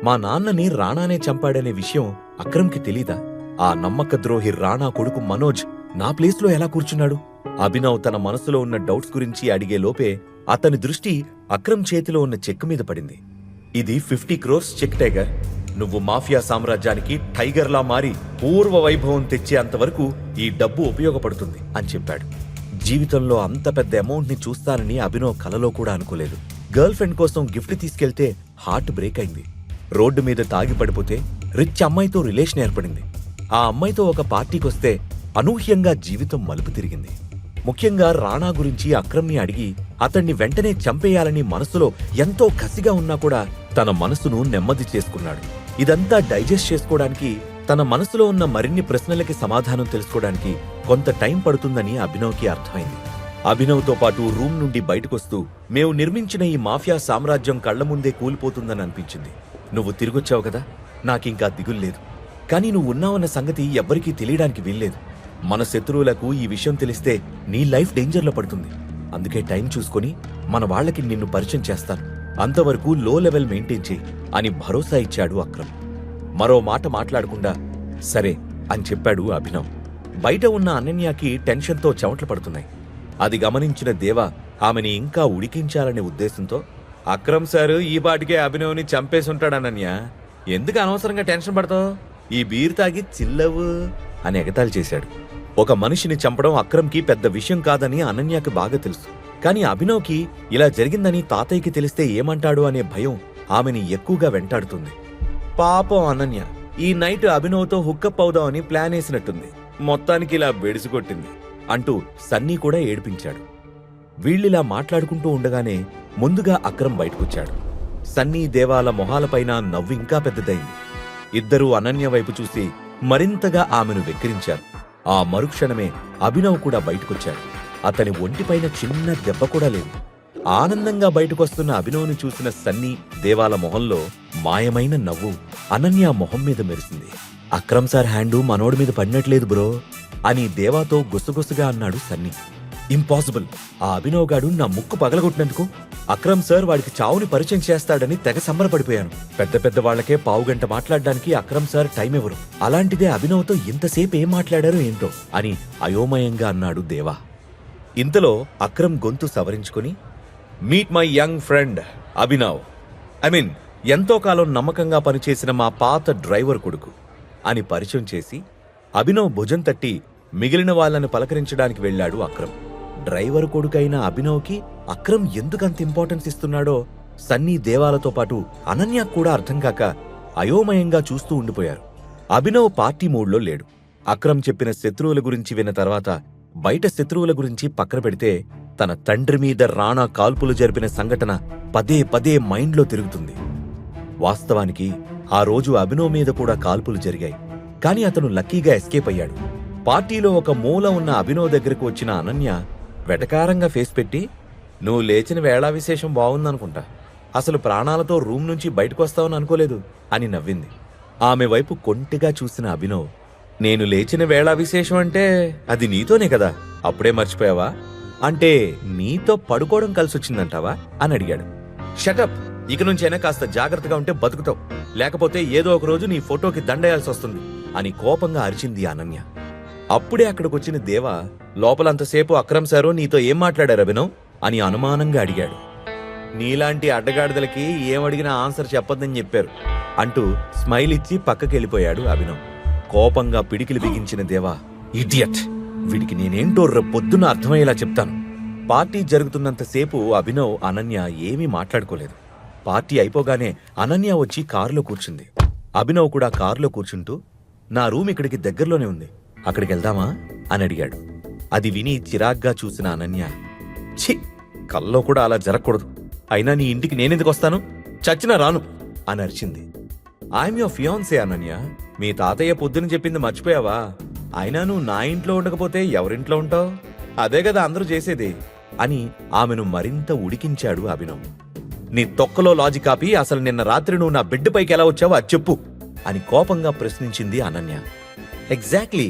మా నాన్నని రాణానే చంపాడనే విషయం అక్రమ్కి తెలీదా? ఆ నమ్మక ద్రోహి రాణా కొడుకు మనోజ్ నా ప్లేస్లో ఎలా కూర్చున్నాడు? అభినవ్ తన మనసులో ఉన్న డౌట్స్ గురించి అడిగే లోపే అతని దృష్టి అక్రమ్ చేతిలో ఉన్న చెక్ మీద పడింది. ఇది 50 crores చెక్ టైగర్. నువ్వు మాఫియా సామ్రాజ్యానికి టైగర్లా మారి పూర్వ వైభవం తెచ్చేంతవరకు ఈ డబ్బు ఉపయోగపడుతుంది అని చెప్పాడు. జీవితంలో అంత పెద్ద అమౌంట్ ని చూస్తానని అభినవ్ కలలో కూడా అనుకోలేదు. గర్ల్ ఫ్రెండ్ కోసం గిఫ్ట్ తీసుకెళ్తే హార్ట్ బ్రేక్ అయింది. రోడ్డు మీద తాగి పడిపోతే రిచ్ అమ్మాయితో రిలేషన్ ఏర్పడింది. ఆ అమ్మాయితో ఒక పార్టీకొస్తే అనూహ్యంగా జీవితం మలుపు తిరిగింది. ముఖ్యంగా రాణా గురించి అక్రమ్ని అడిగి అతన్ని వెంటనే చంపేయాలని మనసులో ఎంతో కసిగా ఉన్నా కూడా తన మనసును నెమ్మది చేసుకున్నాడు. ఇదంతా డైజెస్ట్ చేసుకోవడానికి, తన మనసులో ఉన్న మరిన్ని ప్రశ్నలకి సమాధానం తెలుసుకోవడానికి కొంత టైం పడుతుందని అభినవ్కి అర్థమైంది. అభినవ్తో పాటు రూమ్ నుండి బయటకొస్తూ, మేము నిర్మించిన ఈ మాఫియా సామ్రాజ్యం కళ్ల ముందే కూలిపోతుందని అనిపించింది. నువ్వు తిరిగొచ్చావు కదా, నాకింకా దిగుల్లేదు. కానీ నువ్వు ఉన్నావన్న సంగతి ఎవ్వరికీ తెలియడానికి వీల్లేదు. మన శత్రువులకు ఈ విషయం తెలిస్తే నీ లైఫ్ డేంజర్లో పడుతుంది. అందుకే టైం చూసుకొని మన వాళ్లకి నిన్ను పరిచయం చేస్తాను. అంతవరకు లో లెవెల్ మెయింటైన్ చేయి అని భరోసా ఇచ్చాడు అక్రమ్. మరో మాట మాట్లాడకుండా సరే అని చెప్పాడు అభినవ్. బయట ఉన్న అనన్యకి టెన్షన్తో చెమటలు పడుతున్నాయి. అది గమనించిన దేవా ఆమెని ఇంకా ఉడికించాలనే ఉద్దేశంతో, అక్రమ్ సారు ఈ పాటికే అభినవ్ని చంపేసుంటాడు అనన్య, ఎందుకు అనవసరంగా టెన్షన్ పడతావు, ఈ బీర్ తాగి చిల్లవు అని ఎగతాళి చేశాడు. ఒక మనిషిని చంపడం అక్రమ్కి పెద్ద విషయం కాదని అనన్యకి బాగా తెలుసు. కానీ అభినవ్కి ఇలా జరిగిందని తాతయ్యకి తెలిస్తే ఏమంటాడు అనే భయం ఆమెని ఎక్కువగా వెంటాడుతుంది. పాపం అనన్య ఈ నైట్ అభినవ్తో హుక్కప్ అవుదామని ప్లాన్ వేసినట్టుంది, మొత్తానికి ఇలా బెడిసికొట్టింది అంటూ సన్నీ కూడా ఏడిపించాడు. వీళ్ళిలా మాట్లాడుకుంటూ ఉండగానే ముందుగా అక్రమ్ బయటకొచ్చాడు. సన్నీ దేవాల మొహాలపైన నవ్వు ఇంకా పెద్దదైంది. ఇద్దరూ అనన్య వైపు చూసి మరింతగా ఆమెను వెక్కిరించారు. ఆ మరుక్షణమే అభినవ్ కూడా బయటకొచ్చాడు. అతని ఒంటిపైన చిన్న దెబ్బ కూడా లేదు. ఆనందంగా బయటకొస్తున్న అభినవ్ని చూసిన సన్నీ దేవాల మొహంలో మాయమైన నవ్వు అనన్య మొహం మీద మెరిసింది. అక్రమ్ సార్ హ్యాండు మనోడి మీద పడినట్లేదు బ్రో అని దేవాతో గుసగుసగా అన్నాడు సన్నీ. ఇంపాసిబుల్. ఆ అభినవ్ గాడు నా ముక్కు పగలగొట్టినందుకు అక్రమ్ సార్ వాడికి చావుని పరిచయం చేస్తాడని తెగ సంబరపడిపోయాను. పెద్ద పెద్ద వాళ్లకే పావుగంట మాట్లాడడానికి అక్రమ్ సార్ టైం ఇవ్వరు. అలాంటిదే అభినవ్తో ఇంతసేపు ఏం మాట్లాడారో ఏంటో అని అయోమయంగా అన్నాడు దేవా. ఇంతలో అక్రమ్ గొంతు సవరించుకుని, meet my young friend Abhinav. ఎంతో కాలం నమ్మకంగా పనిచేసిన మా పాత డ్రైవర్ కొడుకు అని పరిచయం చేసి అభినవ్ భుజం తట్టి మిగిలిన వాళ్ళని పలకరించడానికి వెళ్లాడు అక్రమ్. డ్రైవర్ కొడుకైన అభినవ్కి అక్రమ్ ఎందుకంత ఇంపార్టెన్స్ ఇస్తున్నాడో సన్నీ దేవాలతో పాటు అనన్య కూడా అర్థం కాక అయోమయంగా చూస్తూ ఉండిపోయారు. అభినవ్ పార్టీ మూడ్లో లేడు. అక్రమ్ చెప్పిన శత్రువుల గురించి విన్న తర్వాత బయట శత్రువుల గురించి పక్కన పెడితే తన తండ్రి మీద రాణా కాల్పులు జరిపిన సంఘటన పదే పదే మైండ్లో తిరుగుతుంది. వాస్తవానికి ఆ రోజు అభినవ్ మీద కూడా కాల్పులు జరిగాయి. కాని అతను లక్కీగా ఎస్కేప్ అయ్యాడు. పార్టీలో ఒక మూల ఉన్న అభినవ్ దగ్గరకు వచ్చిన అనన్య వెటకారంగా ఫేస్ పెట్టి, నువ్వు లేచిన వేళా విశేషం బావుందనుకుంటా, అసలు ప్రాణాలతో రూమ్ నుంచి బయటకొస్తావని అనుకోలేదు అని నవ్వింది. ఆమె వైపు కొంటిగా చూసిన అభినవ్, నేను లేచిన వేళా విశేషం అంటే అది నీతోనే కదా, అప్పుడే మర్చిపోయావా? అంటే నీతో పడుకోవడం కలిసొచ్చిందంటావా అని అడిగాడు. షటప్, ఇక నుంచైనా కాస్త జాగ్రత్తగా ఉంటే బతుకుతావు, లేకపోతే ఏదో ఒక రోజు నీ ఫోటోకి దండేయాల్సి వస్తుంది అని కోపంగా అరిచింది అనన్య. అప్పుడే అక్కడికొచ్చిన దేవా, లోపలంతసేపు అక్రమ్ సారు నీతో ఏం మాట్లాడారు అభినవ్ అని అనుమానంగా అడిగాడు. నీలాంటి అడ్డగాడిదలకి ఏమడిగినా ఆన్సర్ చెప్పొద్దని చెప్పారు అంటూ స్మైల్ ఇచ్చి పక్కకెళ్ళిపోయాడు అభినవ్. కోపంగా పిడికిలి బిగించిన దేవా, ఇడియట్, వీడికి నేనేంటో పొద్దున అర్థమయ్యేలా చెప్తాను. పార్టీ జరుగుతున్నంతసేపు అభినవ్ అనన్య ఏమీ మాట్లాడుకోలేదు. పార్టీ అయిపోగానే అనన్య వచ్చి కారులో కూర్చుంది. అభినవ్ కూడా కారులో కూర్చుంటూ, నా రూమ్ ఇక్కడికి దగ్గరలోనే ఉంది, అక్కడికి వెళ్దామా అని అడిగాడు. అది విని చిరాగ్గా చూసిన అనన్య, ఛీ, కల్లో కూడా అలా జరగకూడదు, అయినా నీ ఇంటికి నేనెందుకు వస్తాను, చచ్చినా రాను అని అరిచింది. ఐఎమ్ యువర్ ఫియాన్సే అనన్య, మీ తాతయ్య పొద్దున చెప్పింది మర్చిపోయావా? అయినా నువ్వు నా ఇంట్లో ఉండకపోతే ఎవరింట్లో ఉంటావు? అదే కదా అందరూ చేసేది అని ఆమెను మరింత ఉడికించాడు అభినవ్. నీ తొక్కలో లాజిక్ ఆపి అసలు నిన్న రాత్రి నువ్వు నా బెడ్ పైకి ఎలా వచ్చావో అది చెప్పు అని కోపంగా ప్రశ్నించింది అనన్య. ఎగ్జాక్ట్లీ,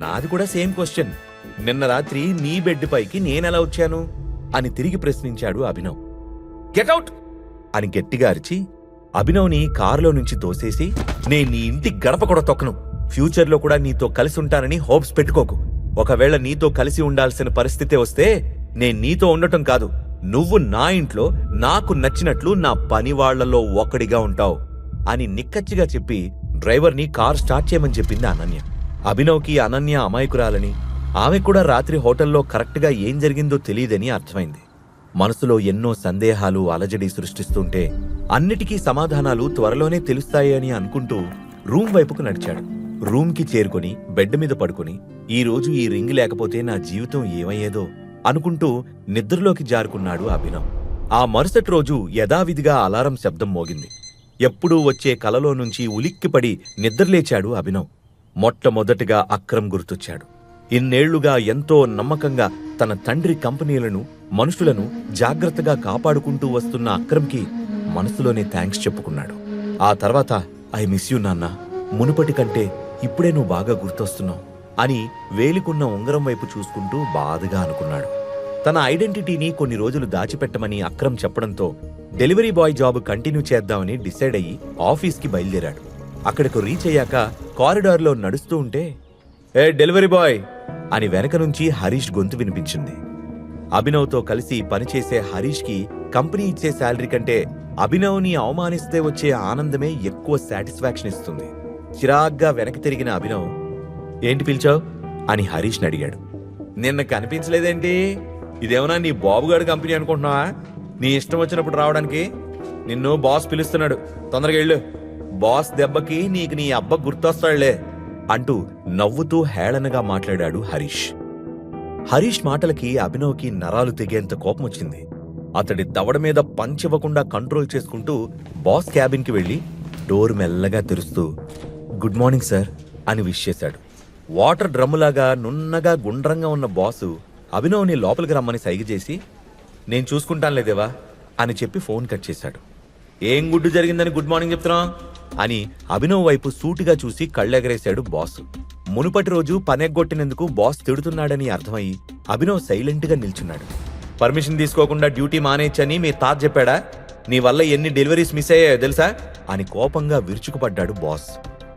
నాది కూడా సేమ్ క్వశ్చన్. నిన్న రాత్రి నీ బెడ్ పైకి నేనెలా వచ్చాను అని తిరిగి ప్రశ్నించాడు అభినవ్. గెట్అవుట్ అని గట్టిగా అరిచి అభినవ్ని కారులో నుంచి తోసేసి, నేను నీ ఇంటి గడప కూడా తొక్కను, ఫ్యూచర్లో కూడా నీతో కలిసి ఉంటానని హోప్స్ పెట్టుకోకు. ఒకవేళ నీతో కలిసి ఉండాల్సిన పరిస్థితి వస్తే నేను నీతో ఉండటం కాదు, నువ్వు నా ఇంట్లో నాకు నచ్చినట్లు నా పనివాళ్లలో ఒకడిగా ఉంటావు అని నిక్కచ్చిగా చెప్పి డ్రైవర్ని కార్ స్టార్ట్ చేయమని చెప్పింది అనన్య. అభినవ్కి అనన్య అమాయకురాలని, ఆమె కూడా రాత్రి హోటల్లో కరెక్ట్గా ఏం జరిగిందో తెలియదని అర్థమైంది. మనసులో ఎన్నో సందేహాలు అలజడి సృష్టిస్తుంటే అన్నిటికీ సమాధానాలు త్వరలోనే తెలుస్తాయి అని అనుకుంటూ రూమ్ వైపుకు నడిచాడు. రూమ్కి చేరుకొని బెడ్ మీద పడుకుని, ఈ రోజు ఈ రింగ్ లేకపోతే నా జీవితం ఏమయ్యేదో అనుకుంటూ నిద్రలోకి జారుకున్నాడు అభినవ్. ఆ మరుసటి రోజు యథావిధిగా అలారం శబ్దం మోగింది. ఎప్పుడూ వచ్చే కలలో నుంచి ఉలిక్కిపడి నిద్రలేచాడు అభినవ్. మొట్టమొదటిగా అక్రమ్ గుర్తొచ్చాడు. ఇన్నేళ్లుగా ఎంతో నమ్మకంగా తన తండ్రి కంపెనీలను, మనుషులను జాగ్రత్తగా కాపాడుకుంటూ వస్తున్న అక్రమ్కి మనసులోనే థ్యాంక్స్ చెప్పుకున్నాడు. ఆ తర్వాత, ఐ మిస్ యూ నాన్న, మునుపటి కంటే ఇప్పుడే నువ్వు బాగా గుర్తొస్తున్నావు అని వేలికున్న ఉంగరం వైపు చూసుకుంటూ బాధగా అనుకున్నాడు. తన ఐడెంటిటీని కొన్ని రోజులు దాచిపెట్టమని అక్రమ్ చెప్పడంతో డెలివరీ బాయ్ జాబ్ కంటిన్యూ చేద్దామని డిసైడ్ అయ్యి ఆఫీస్కి బయలుదేరాడు. అక్కడకు రీచ్ అయ్యాక కారిడార్లో నడుస్తూ ఉంటే, ఏ డెలివరీ బాయ్ అని వెనక నుంచి హరీష్ గొంతు వినిపించింది. అభినవ్తో కలిసి పనిచేసే హరీష్కి కంపెనీ ఇచ్చే శాలరీ కంటే అభినవ్ని అవమానిస్తే వచ్చే ఆనందమే ఎక్కువ సాటిస్ఫాక్షన్ ఇస్తుంది. చిరాగ్గా వెనక్కి తిరిగిన అభినవ్, ఏంటి పిలిచావు అని హరీష్ని అడిగాడు. నిన్న కనిపించలేదేంటి? ఇదేమన్నా నీ బాబుగాడు కంపెనీ అనుకుంటున్నావా? నీ ఇష్టం వచ్చినప్పుడు రావడానికి? నిన్ను బాస్ పిలుస్తున్నాడు, తొందరగా వెళ్ళు, బాస్ దెబ్బకి నీకు నీ అబ్బ గుర్తొస్తాడులే అంటూ నవ్వుతూ హేళనగా మాట్లాడాడు హరీష్. హరీష్ మాటలకి అభినవ్కి నరాలు తెగేంత కోపం వచ్చింది. అతడి దవడ మీద పంచ్ ఇవ్వకుండా కంట్రోల్ చేసుకుంటూ బాస్ క్యాబిన్కి వెళ్ళి డోర్ మెల్లగా తెరుస్తూ గుడ్ మార్నింగ్ సార్ అని విష్ చేశాడు. వాటర్ డ్రమ్ములాగా నున్నగా గుండ్రంగా ఉన్న బాసు అభినవ్ని లోపలికి రమ్మని సైగ చేసి నేను చూసుకుంటాను లేదేవా అని చెప్పి ఫోన్ కట్ చేశాడు. ఏం గుడ్డు జరిగిందని గుడ్ మార్నింగ్ చెప్తున్నా అని అభినవ్ వైపు సూటిగా చూసి కళ్ళెగరేశాడు బాస్. మునుపటి రోజు పనెగ్గొట్టినందుకు బాస్ తిడుతున్నాడని అర్థమయ్యి అభినవ్ సైలెంట్గా నిల్చున్నాడు. పర్మిషన్ తీసుకోకుండా డ్యూటీ మానేయచ్చని మీ తాత చెప్పాడా? నీ వల్ల ఎన్ని డెలివరీస్ మిస్ అయ్యాయో తెలుసా అని కోపంగా విరుచుకుపడ్డాడు బాస్.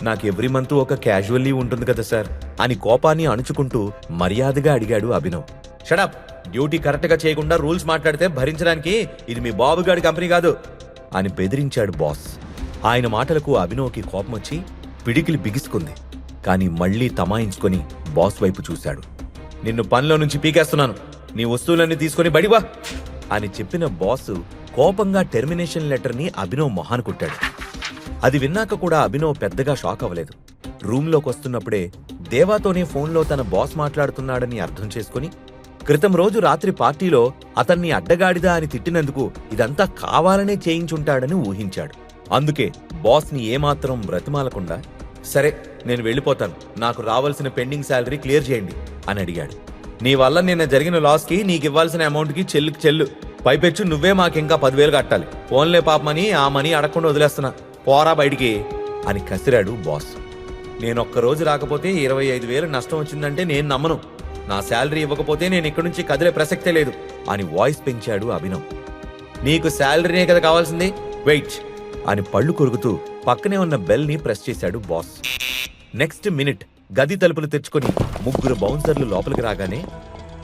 నాకు ఎవ్రీ మంత్ ఒక క్యాజువల్ లీవ్ ఉంటుంది కదా సార్ అని కోపాన్ని అణుచుకుంటూ మర్యాదగా అడిగాడు అభినవ్. షడప్, డ్యూటీ కరెక్ట్గా చేయకుండా రూల్స్ మాట్లాడితే భరించడానికి ఇది మీ బాబుగాడి కంపెనీ కాదు అని బెదిరించాడు బాస్. ఆయన మాటలకు అభినవ్కి కోపం వచ్చి పిడికిలి బిగుసుకుంది. కానీ మళ్లీ తమాయించుకొని బాస్ వైపు చూశాడు. నిన్ను పనిలో నుంచి పీకేస్తున్నాను, నీ వస్తువులన్నీ తీసుకుని బడివా అని చెప్పిన బాసు కోపంగా టెర్మినేషన్ లెటర్ని అభినవ్ మొహాన కొట్టాడు. అది విన్నాక కూడా అభినవ్ పెద్దగా షాక్ అవ్వలేదు. రూంలోకి వస్తున్నప్పుడే దేవాతోనే ఫోన్లో తన బాస్ మాట్లాడుతున్నాడని అర్థం చేసుకుని క్రితం రోజు రాత్రి పార్టీలో అతన్ని అడ్డగాడిదా అని తిట్టినందుకు ఇదంతా కావాలనే చేయించుంటాడని ఊహించాడు. అందుకే బాస్ని ఏమాత్రం బ్రతిమాలకుండా సరే నేను వెళ్ళిపోతాను, నాకు రావాల్సిన పెండింగ్ శాలరీ క్లియర్ చేయండి అని అడిగాడు. నీ వల్ల నిన్న జరిగిన లాస్కి నీకివ్వాల్సిన అమౌంట్కి చెల్లు, పైపెచ్చు నువ్వే మాకింకా 10,000 కట్టాలి. ఫోన్లే పాపమని ఆ మనీ అడగకుండా వదిలేస్తున్నా, పోరా బయటికి అని కసిరాడు బాస్. నేనొక్కరోజు రాకపోతే 25,000 నష్టం వచ్చిందంటే నేను నమ్మను. నా శాలరీ ఇవ్వకపోతే నేను ఇక్కడి నుంచి కదిలే ప్రసక్తే లేదు అని వాయిస్ పెంచాడు అభినవ్. నీకు శాలరీనే కదా కావాల్సింది, వెయిట్ అని పళ్ళు కొరుకుతూ పక్కనే ఉన్న బెల్ని ప్రెస్ చేశాడు బాస్. నెక్స్ట్ మినిట్ గది తలుపులు తెచ్చుకొని 3 బౌన్సర్లు లోపలికి రాగానే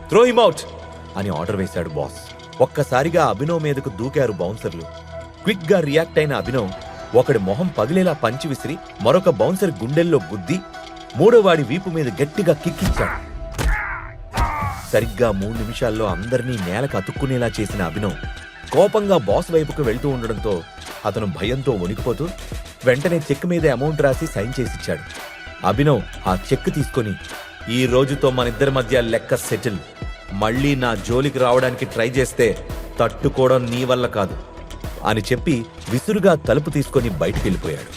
త్రో హిమ్ అవుట్ అని ఆర్డర్ వేశాడు బాస్. ఒక్కసారిగా అభినవ్ మీదకు దూకారు బౌన్సర్లు. క్విక్ గా రియాక్ట్ అయిన అభినవ్ ఒకడి మొహం పగిలేలా పంచి విసిరి మరొక బౌన్సర్ గుండెల్లో గుద్ది 3వ వాడి వీపు మీద గట్టిగా కిక్కిచ్చాడు. సరిగ్గా 3 నిమిషాల్లో అందరినీ నేలకు అతుక్కునేలా చేసిన అభినవ్ కోపంగా బాస్ వైపుకు వెళ్తూ ఉండడంతో అతను భయంతో వణికిపోతూ వెంటనే చెక్ మీద అమౌంట్ రాసి సైన్ చేసిచ్చాడు. అభినవ్ ఆ చెక్ తీసుకొని ఈ రోజుతో మనిద్దరి మధ్య లెక్క సెటిల్, మళ్ళీ నా జోలికి రావడానికి ట్రై చేస్తే తట్టుకోవడం నీ వల్ల కాదు అని చెప్పి విసురుగా తలుపు తీసుకొని బయటికి వెళ్ళిపోయాడు.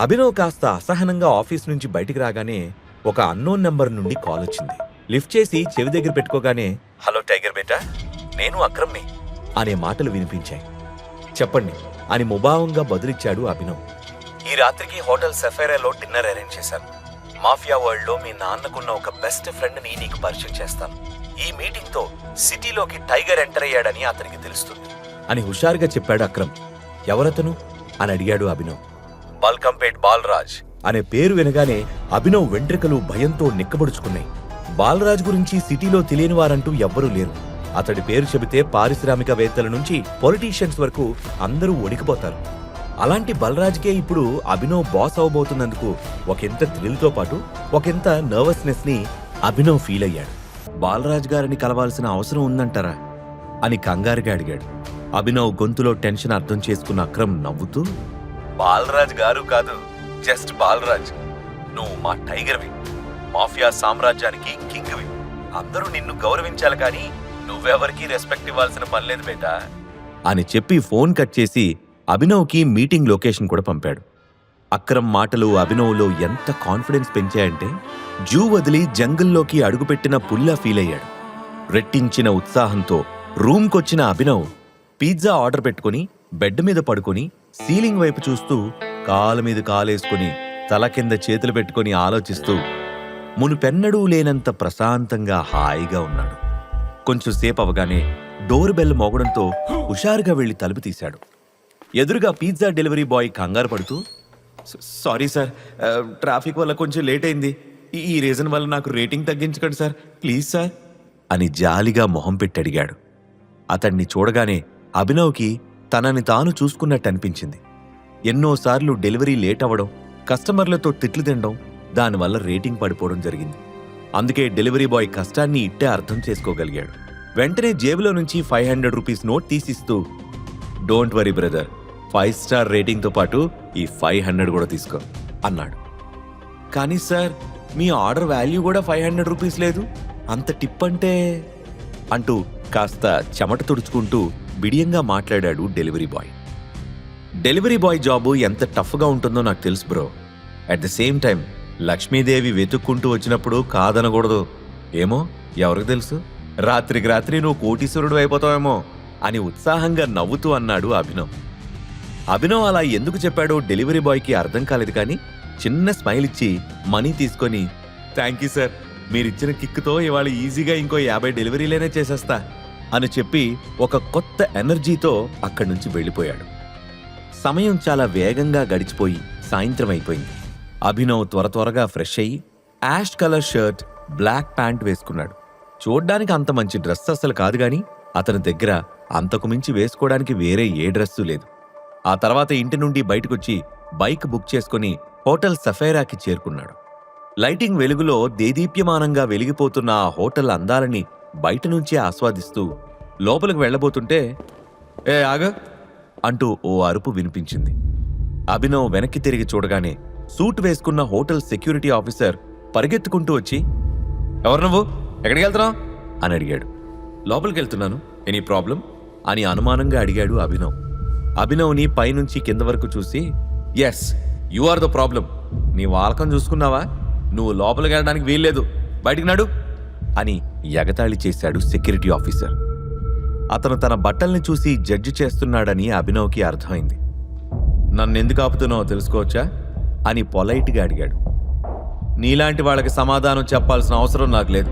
అభినవ్ కాస్త అసహనంగా ఆఫీస్ నుంచి బయటికి రాగానే ఒక అన్నోన్ నెంబర్ నుండి కాల్ వచ్చింది. లిఫ్ట్ చేసి చెవి దగ్గర పెట్టుకోగానే హలో టైగర్ బేటా, నేను అక్రమ్ని అనే మాటలు వినిపించాయి. చెప్పండి అని ముభావంగా బదులిచ్చాడు అభినవ్. ఈ రాత్రికి హోటల్ సెఫైరాలో డిన్నర్ అరేంజ్ చేశాను. మాఫియా వరల్డ్ లో మీ నాన్నకున్న ఒక బెస్ట్ ఫ్రెండ్ ని నీకు పరిచయం చేస్తాను. ఈ మీటింగ్ తో సిటీలోకి టైగర్ ఎంటర్ అయ్యాడని అతనికి తెలుస్తుంది అని హుషారుగా చెప్పాడు అక్రమ్. ఎవరతను అని అడిగాడు అభినవ్. బాల్కంపేట్ బాలరాజ్ అనే పేరు వినగానే అభినవ్ వెంట్రుకలు భయంతో నిక్కబడుచుకున్నాయి. బాలరాజ్ గురించి సిటీలో తెలియని వారంటూ ఎవ్వరూ లేరు. అతడి పేరు చెబితే పారిశ్రామికవేత్తల నుంచి పొలిటీషియన్స్ వరకు అందరూ వణికిపోతారు. అలాంటి బలరాజ్కే ఇప్పుడు అభినవ్ బాస్ అవబోతున్నందుకు ఒకంత థ్రిల్తో పాటు ఒకంత నర్వస్నెస్ ని అభినవ్ ఫీల్ అయ్యాడు. బాలరాజ్ గారిని కలవాల్సిన అవసరం ఉందంటారా అని కంగారుగా అడిగాడు. అభినవ్ గొంతులో టెన్షన్ అర్థం చేసుకున్న అక్రమ్ నవ్వుతూ బాలరాజ్ గారు కాదు, జస్ట్ బాలరాజ్. నువ్వు మా టైగర్వి, మాఫియా సామ్రాజ్యానికి కింగ్వి. అందరూ నిన్ను గౌరవించాలి కానీ నువ్వెవరికి రెస్పెక్ట్ ఇవ్వాల్సిన పనిలేదు బేటా అని చెప్పి ఫోన్ కట్ చేసి అభినవ్కి మీటింగ్ లొకేషన్ కూడా పంపాడు. అక్రమ్ మాటలు అభినవ్లో ఎంత కాన్ఫిడెన్స్ పెంచాయంటే జూ వదిలి జంగిల్లోకి అడుగుపెట్టిన పుల్లా ఫీల్ అయ్యాడు. రెట్టించిన ఉత్సాహంతో రూమ్కొచ్చిన అభినవ్ పిజ్జా ఆర్డర్ పెట్టుకుని బెడ్ మీద పడుకొని సీలింగ్ వైపు చూస్తూ కాలు మీద కాలేసుకుని తల కింద చేతులు పెట్టుకుని ఆలోచిస్తూ మునుపెన్నడూ లేనంత ప్రశాంతంగా హాయిగా ఉన్నాడు. కొంచెం సేపు అవగానే డోర్ బెల్ మోగడంతో హుషారుగా వెళ్లి తలుపు తీశాడు. ఎదురుగా పిజ్జా డెలివరీ బాయ్ కంగారు పడుతూ సారీ సార్, ట్రాఫిక్ వల్ల కొంచెం లేట్ అయింది. ఈ రీజన్ వల్ల నాకు రేటింగ్ తగ్గించకండి సార్, ప్లీజ్ సార్ అని జాలిగా మొహం పెట్టి అడిగాడు. అతన్ని చూడగానే అభినవ్కి తనని తాను చూసుకున్నట్టు అనిపించింది. ఎన్నోసార్లు డెలివరీ లేట్ అవ్వడం, కస్టమర్లతో తిట్లు తినడం, దానివల్ల రేటింగ్ పడిపోవడం జరిగింది. అందుకే డెలివరీ బాయ్ కష్టాన్ని ఇట్టే అర్థం చేసుకోగలిగాడు. వెంటనే జేబులో నుంచి 500 రూపీస్ నోట్ తీసిస్తూ డోంట్ వరీ బ్రదర్, 5 స్టార్ రేటింగ్తో పాటు ఈ 500 కూడా తీసుకో అన్నాడు. కానీ సార్, మీ ఆర్డర్ వాల్యూ కూడా 500 రూపీస్ లేదు, అంత టిప్ అంటే అంటూ కాస్త చెమట తుడుచుకుంటూ బిడియంగా మాట్లాడాడు delivery boy. Delivery boy job ఎంత టఫ్గా ఉంటుందో నాకు తెలుసు bro. At the same time Lakshmidevi వెతుక్కుంటూ వచ్చినప్పుడు కాదనకూడదు. ఏమో ఎవరికి తెలుసు, రాత్రికి రాత్రి నువ్వు కోటీశ్వరుడు అయిపోతావేమో అని ఉత్సాహంగా నవ్వుతూ అన్నాడు అభినవ్. అభినవ్ అలా ఎందుకు చెప్పాడో డెలివరీ బాయ్కి అర్థం కాలేదు, కానీ చిన్న స్మైల్ ఇచ్చి మనీ తీసుకొని థ్యాంక్ యూ సార్, మీరిచ్చిన కిక్తో ఇవాళ ఈజీగా ఇంకో 50 డెలివరీలేనే చేసేస్తా అని చెప్పి ఒక కొత్త ఎనర్జీతో అక్కడి నుంచి వెళ్ళిపోయాడు. సమయం చాలా వేగంగా గడిచిపోయి సాయంత్రం అయిపోయింది. అభినవ్ త్వరగా ఫ్రెష్ అయ్యి ash colour shirt, black pant వేసుకున్నాడు. చూడ్డానికి అంత మంచి డ్రెస్ అసలు కాదు, గాని అతని దగ్గర అంతకు మించి వేసుకోవడానికి వేరే ఏ డ్రెస్సు లేదు. ఆ తర్వాత ఇంటి నుండి బయటకొచ్చి బైక్ బుక్ చేసుకుని హోటల్ సఫైరాకి చేరుకున్నాడు. లైటింగ్ వెలుగులో దేదీప్యమానంగా వెలిగిపోతున్న ఆ హోటల్ అందాలని బయట నుంచే ఆస్వాదిస్తూ లోపలికి వెళ్లబోతుంటే ఏ ఆగ అంటూ ఓ అరుపు వినిపించింది. అభినవ్ వెనక్కి తిరిగి చూడగానే సూట్ వేసుకున్న హోటల్ సెక్యూరిటీ ఆఫీసర్ పరిగెత్తుకుంటూ వచ్చి ఎవరు నువ్వు, ఎక్కడికి వెళ్తున్నావు అని అడిగాడు. లోపలికి వెళ్తున్నాను, ఎనీ ప్రాబ్లం అని అనుమానంగా అడిగాడు అభినవ్. అభినవ్ని పైనుంచి కింద వరకు చూసి yes you are the problem, నీ వాలకం చూసుకున్నావా, నువ్వు లోపలికి వెళ్ళడానికి వీల్లేదు, బయటికి నడు అని ఎగతాళి చేశాడు సెక్యూరిటీ ఆఫీసర్. అతను తన బట్టల్ని చూసి జడ్జి చేస్తున్నాడని అభినవ్కి అర్థమైంది. నన్నెందుకు ఆపుతున్నావో తెలుసుకోవచ్చా అని పొలైట్గా అడిగాడు. నీలాంటి వాళ్ళకి సమాధానం చెప్పాల్సిన అవసరం నాకు లేదు,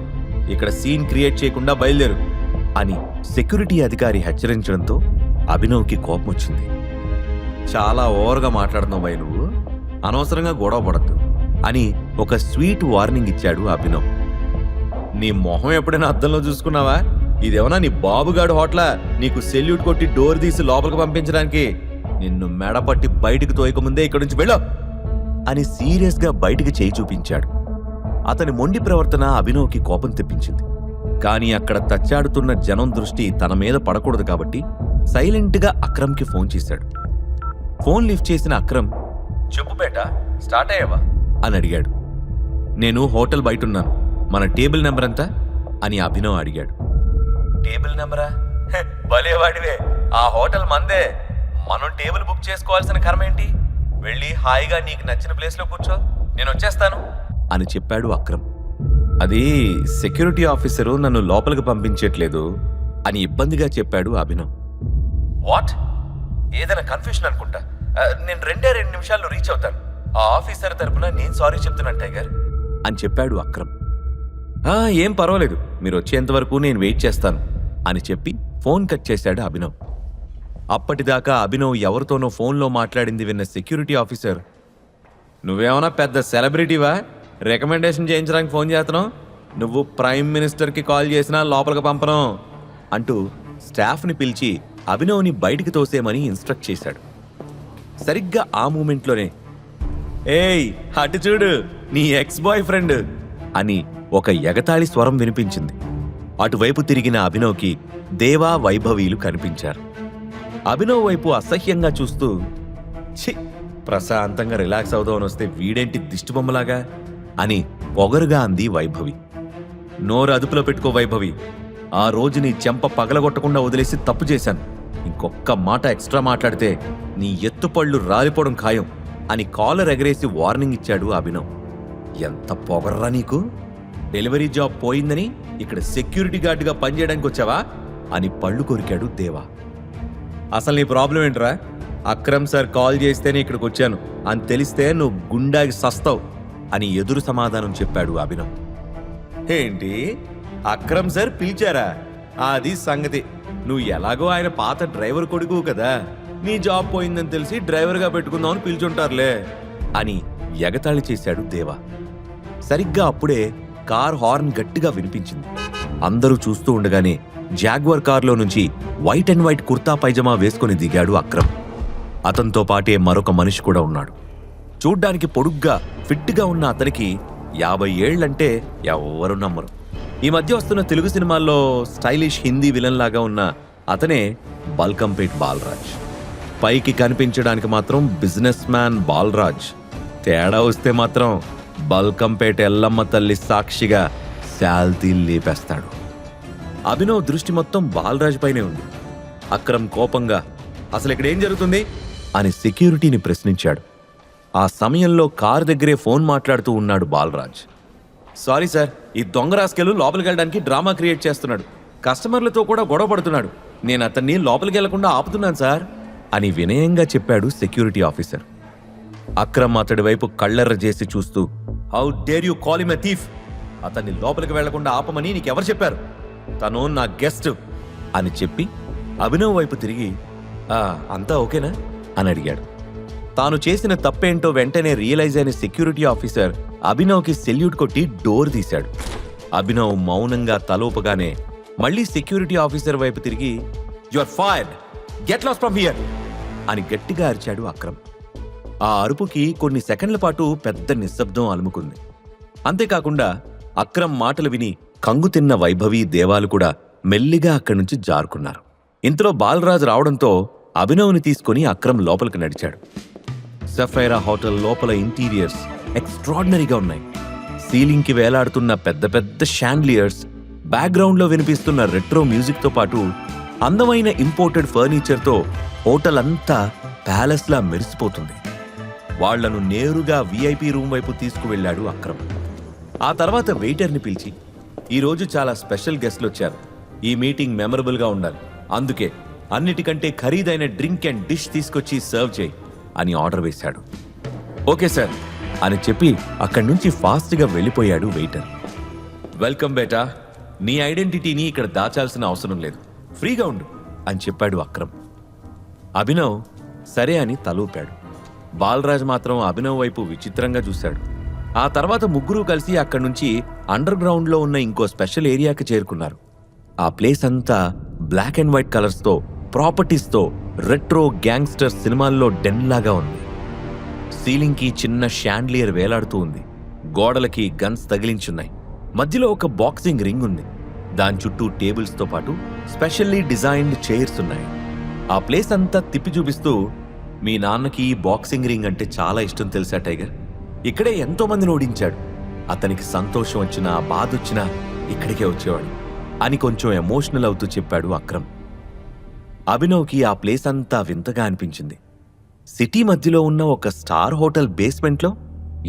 ఇక్కడ సీన్ క్రియేట్ చేయకుండా బయలుదేరు అని సెక్యూరిటీ అధికారి హెచ్చరించడంతో అభినవ్కి కోపం వచ్చింది. చాలా ఓవర్గా మాట్లాడుతున్నావు భయ్, నువ్వు అనవసరంగా గొడవ పడద్దు అని ఒక స్వీట్ వార్నింగ్ ఇచ్చాడు అభినవ్. నీ మొహం ఎప్పుడైనా అద్దంలో చూసుకున్నావా, ఇదేమన్నా నీ బాబుగాడు హోటలా నీకు సెల్యూట్ కొట్టి డోర్ తీసి లోపలికి పంపించడానికి, నిన్ను మెడపట్టి బయటికి తోయకముందే ఇక్కడి నుంచి వెళ్ళో అని సీరియస్గా బయటికి చేయి చూపించాడు. అతని మొండి ప్రవర్తన అభినవ్కి కోపం తెప్పించింది. కానీ అక్కడ తచ్చాడుతున్న జనం దృష్టి తన మీద పడకూడదు కాబట్టి సైలెంట్గా అక్రమ్కి ఫోన్ చేశాడు. ఫోన్ లిఫ్ట్ చేసిన అక్రమ్ చెప్పు బేటా స్టార్ట్ అయ్యావా అని అడిగాడు. నేను హోటల్ బయటున్నాను, మన టేబుల్ నెంబర్ ఎంత అని అభినవ్ అడిగాడు. టేబుల్ నెంబరా, భలేవాడివే, ఆ హోటల్ మందే, మనం టేబుల్ బుక్ చేసుకోవాల్సిన కర్మ ఏంటి, వెళ్ళి హాయిగా నీకు నచ్చిన ప్లేస్లో కూర్చో, నేను వచ్చేస్తాను అని చెప్పాడు అక్రమ్. అది సెక్యూరిటీ ఆఫీసరు నన్ను లోపలికి పంపించట్లేదు అని ఇబ్బందిగా చెప్పాడు అభినవ్. వాట్, ఏదైనా కన్ఫ్యూషన్ అనుకుంటా, నేను 2 నిమిషాల్లో రీచ్ అవుతాను, ఆ ఆఫీసర్ తరపున నేను సారీ చెప్తున్నాను టైగర్ అని చెప్పాడు అక్రమ్. ఏం పర్వాలేదు, మీరు వచ్చేంత వరకు నేను వెయిట్ చేస్తాను అని చెప్పి ఫోన్ కట్ చేశాడు అభినవ్. అప్పటిదాకా అభినవ్ ఎవరితోనో ఫోన్లో మాట్లాడింది విన్న సెక్యూరిటీ ఆఫీసర్, నువ్వేమన్నా పెద్ద సెలబ్రిటీవా, రికమెండేషన్ చేయించడానికి ఫోన్ చేస్తున్నావు, నువ్వు ప్రైమ్ మినిస్టర్కి కాల్ చేసినా లోపలికి పంపను అంటూ స్టాఫ్ని పిలిచి అభినవ్ని బయటికి తోసేమని ఇన్స్ట్రక్ట్ చేశాడు. సరిగ్గా ఆ మూమెంట్లోనే ఏయ్ అటు చూడు నీ ఎక్స్ బాయ్ ఫ్రెండ్ అని ఒక ఎగతాళి స్వరం వినిపించింది. అటువైపు తిరిగిన అభినవ్కి దేవా, వైభవీలు కనిపించారు. అభినవ్ వైపు అసహ్యంగా చూస్తూ ఛీ, ప్రశాంతంగా రిలాక్స్ అవుదామని వస్తే వీడేంటి దిష్టిబొమ్మలాగా అని పొగరుగా అంది వైభవి. నోరు అదుపులో పెట్టుకో వైభవి, ఆ రోజు నీ చెంప పగలగొట్టకుండా వదిలేసి తప్పు చేశాను, ఇంకొక్క మాట ఎక్స్ట్రా మాట్లాడితే నీ ఎత్తుపళ్ళు రాలిపోవడం ఖాయం అని కాలర్ ఎగరేసి వార్నింగ్ ఇచ్చాడు అభినవ్. ఎంత పొగర్రా నీకు, డెలివరీ జాబ్ పోయిందని ఇక్కడ సెక్యూరిటీ గార్డుగా పనిచేయడానికి వచ్చావా అని పళ్ళు కొరికాడు దేవా. అసలు నీ ప్రాబ్లం ఏంట్రా, అక్రమ్ సార్ కాల్ చేస్తేనే ఇక్కడికి వచ్చాను అని తెలిస్తే నువ్వు గుండాకి సస్తావు అని ఎదురు సమాధానం చెప్పాడు అభినవ్. ఏంటి, అక్రమ్ సార్ పిలిచారా, అది సంగతి, నువ్వు ఎలాగో ఆయన పాత డ్రైవర్ కొడుకు కదా, నీ జాబ్ పోయిందని తెలిసి డ్రైవర్గా పెట్టుకుందామని పిలిచుంటారులే అని ఎగతాళి చేశాడు దేవా. సరిగ్గా అప్పుడే కార్ హార్న్ గట్టిగా వినిపించింది. అందరూ చూస్తూ ఉండగానే జాగ్వర్ కార్లో నుంచి white and white kurta pyjama వేసుకుని దిగాడు అక్రమ్. అతనితో పాటే మరొక మనిషి కూడా ఉన్నాడు. చూడ్డానికి పొడుగ్గా ఫిట్గా ఉన్న అతనికి 50 ఏళ్లంటే ఎవ్వరూ నమ్మరు. ఈ మధ్య వస్తున్న తెలుగు సినిమాల్లో స్టైలిష్ హిందీ విలన్ లాగా ఉన్న అతనే బల్కంపేట్ బాలరాజ్. పైకి కనిపించడానికి మాత్రం బిజినెస్ మ్యాన్ బాలరాజ్, తేడా వస్తే మాత్రం బల్కంపేట ఎల్లమ్మ తల్లి సాక్షిగా శాల్తీ లేపేస్తాడు. అభినవ్ దృష్టి మొత్తం బాలరాజ్ పైనే ఉంది. అక్రమ్ కోపంగా అసలు ఇక్కడ ఏం జరుగుతుంది అని సెక్యూరిటీని ప్రశ్నించాడు. ఆ సమయంలో కారు దగ్గరే ఫోన్ మాట్లాడుతూ ఉన్నాడు బాలరాజ్. సారీ సార్, ఈ దొంగ రాస్కెలు లోపలికి వెళ్ళడానికి డ్రామా క్రియేట్ చేస్తున్నాడు. కస్టమర్లతో కూడా గొడవ పడుతున్నాడు. నేను అతన్ని లోపలికి వెళ్లకుండా ఆపుతున్నాను సార్ అని వినయంగా చెప్పాడు సెక్యూరిటీ ఆఫీసర్. అక్రమ్ అతడి వైపు కళ్ళెర్ర చేసి చూస్తూ, how dare you call him a thief? అతన్ని లోపలికి వెళ్లకుండా ఆపమని నీకెవరు చెప్పారు? తను నా గెస్ట్ అని చెప్పి అభినవ్ వైపు తిరిగి, అంతా ఓకేనా అని అడిగాడు. తాను చేసిన తప్పేంటో వెంటనే రియలైజ్ అయిన సెక్యూరిటీ ఆఫీసర్ అభినవ్కి సెల్యూట్ కొట్టి డోర్ తీశాడు. అభినవ్ మౌనంగా తలోపగానే మళ్ళీ సెక్యూరిటీ ఆఫీసర్ వైపు తిరిగి, you are fired, get lost from here అని గట్టిగా అరిచాడు అక్రమ్. ఆ అరుపుకి కొన్ని సెకండ్ల పాటు పెద్ద నిశ్శబ్దం అలుముకుంది. అంతేకాకుండా అక్రమ్ మాటలు విని కంగుతిన్న వైభవి, దేవాలు కూడా మెల్లిగా అక్కడి నుంచి జారుకున్నారు. ఇంతలో బాలరాజ్ రావడంతో అభినవ్ని తీసుకుని అక్రమ్ లోపలికి నడిచాడు. సఫైరా హోటల్ లోపల ఇంటీరియర్స్ ఎక్స్ట్రాడినరీగా ఉన్నాయి. సీలింగ్కి వేలాడుతున్న పెద్ద పెద్ద షాండ్లియర్స్, బ్యాక్గ్రౌండ్లో వినిపిస్తున్న రెట్రో మ్యూజిక్తో పాటు అందమైన ఇంపోర్టెడ్ ఫర్నిచర్తో హోటల్ అంతా ప్యాలెస్లా మెరిసిపోతుంది. వాళ్లను నేరుగా VIP రూమ్ వైపు తీసుకువెళ్లాడు అక్రమ్. ఆ తర్వాత వెయిటర్ని పిలిచి, ఈరోజు చాలా స్పెషల్ గెస్ట్లు వచ్చారు, ఈ మీటింగ్ మెమరబుల్గా ఉండాలి, అందుకే అన్నిటికంటే ఖరీదైన డ్రింక్ అండ్ డిష్ తీసుకొచ్చి సర్వ్ చేయి అని ఆర్డర్ వేశాడు. ఓకే సార్ అని చెప్పి అక్కడి నుంచి ఫాస్ట్గా వెళ్ళిపోయాడు వెయిటర్. వెల్కమ్ బేటా, నీ ఐడెంటిటీని ఇక్కడ దాచాల్సిన అవసరం లేదు, ఫ్రీగా ఉండు అని చెప్పాడు అక్రమ్. అభినవ్ సరే అని తలూపాడు. బాలరాజ్ మాత్రం అభినవ్ వైపు విచిత్రంగా చూశాడు. ఆ తర్వాత ముగ్గురు కలిసి అక్కడి నుంచి అండర్ గ్రౌండ్లో ఉన్న ఇంకో స్పెషల్ ఏరియాకి చేరుకున్నారు. ఆ ప్లేస్ అంతా బ్లాక్ అండ్ వైట్ కలర్స్తో, ప్రాపర్టీస్తో రెట్రో గ్యాంగ్స్టర్ సినిమాల్లో డెన్లాగా ఉంది. సీలింగ్కి చిన్న షాండ్లియర్ వేలాడుతూ ఉంది. గోడలకి గన్స్ తగిలించున్నాయి. మధ్యలో ఒక బాక్సింగ్ రింగ్ ఉంది. దాని చుట్టూ టేబుల్స్తో పాటు స్పెషల్లీ డిజైన్డ్ చైర్స్ ఉన్నాయి. ఆ ప్లేస్ అంతా తిప్పి చూపిస్తూ, మీ నాన్నకి బాక్సింగ్ రింగ్ అంటే చాలా ఇష్టం తెలుసా టైగర్? ఇక్కడే ఎంతో మందిని ఓడించాడు. అతనికి సంతోషం వచ్చినా బాధ వచ్చినా ఇక్కడికే వచ్చేవాడు అని కొంచెం ఎమోషనల్ అవుతూ చెప్పాడు అక్రమ్. అభినవ్కి ఆ ప్లేస్ అంతా వింతగా అనిపించింది. సిటీ మధ్యలో ఉన్న ఒక స్టార్ హోటల్ బేస్మెంట్లో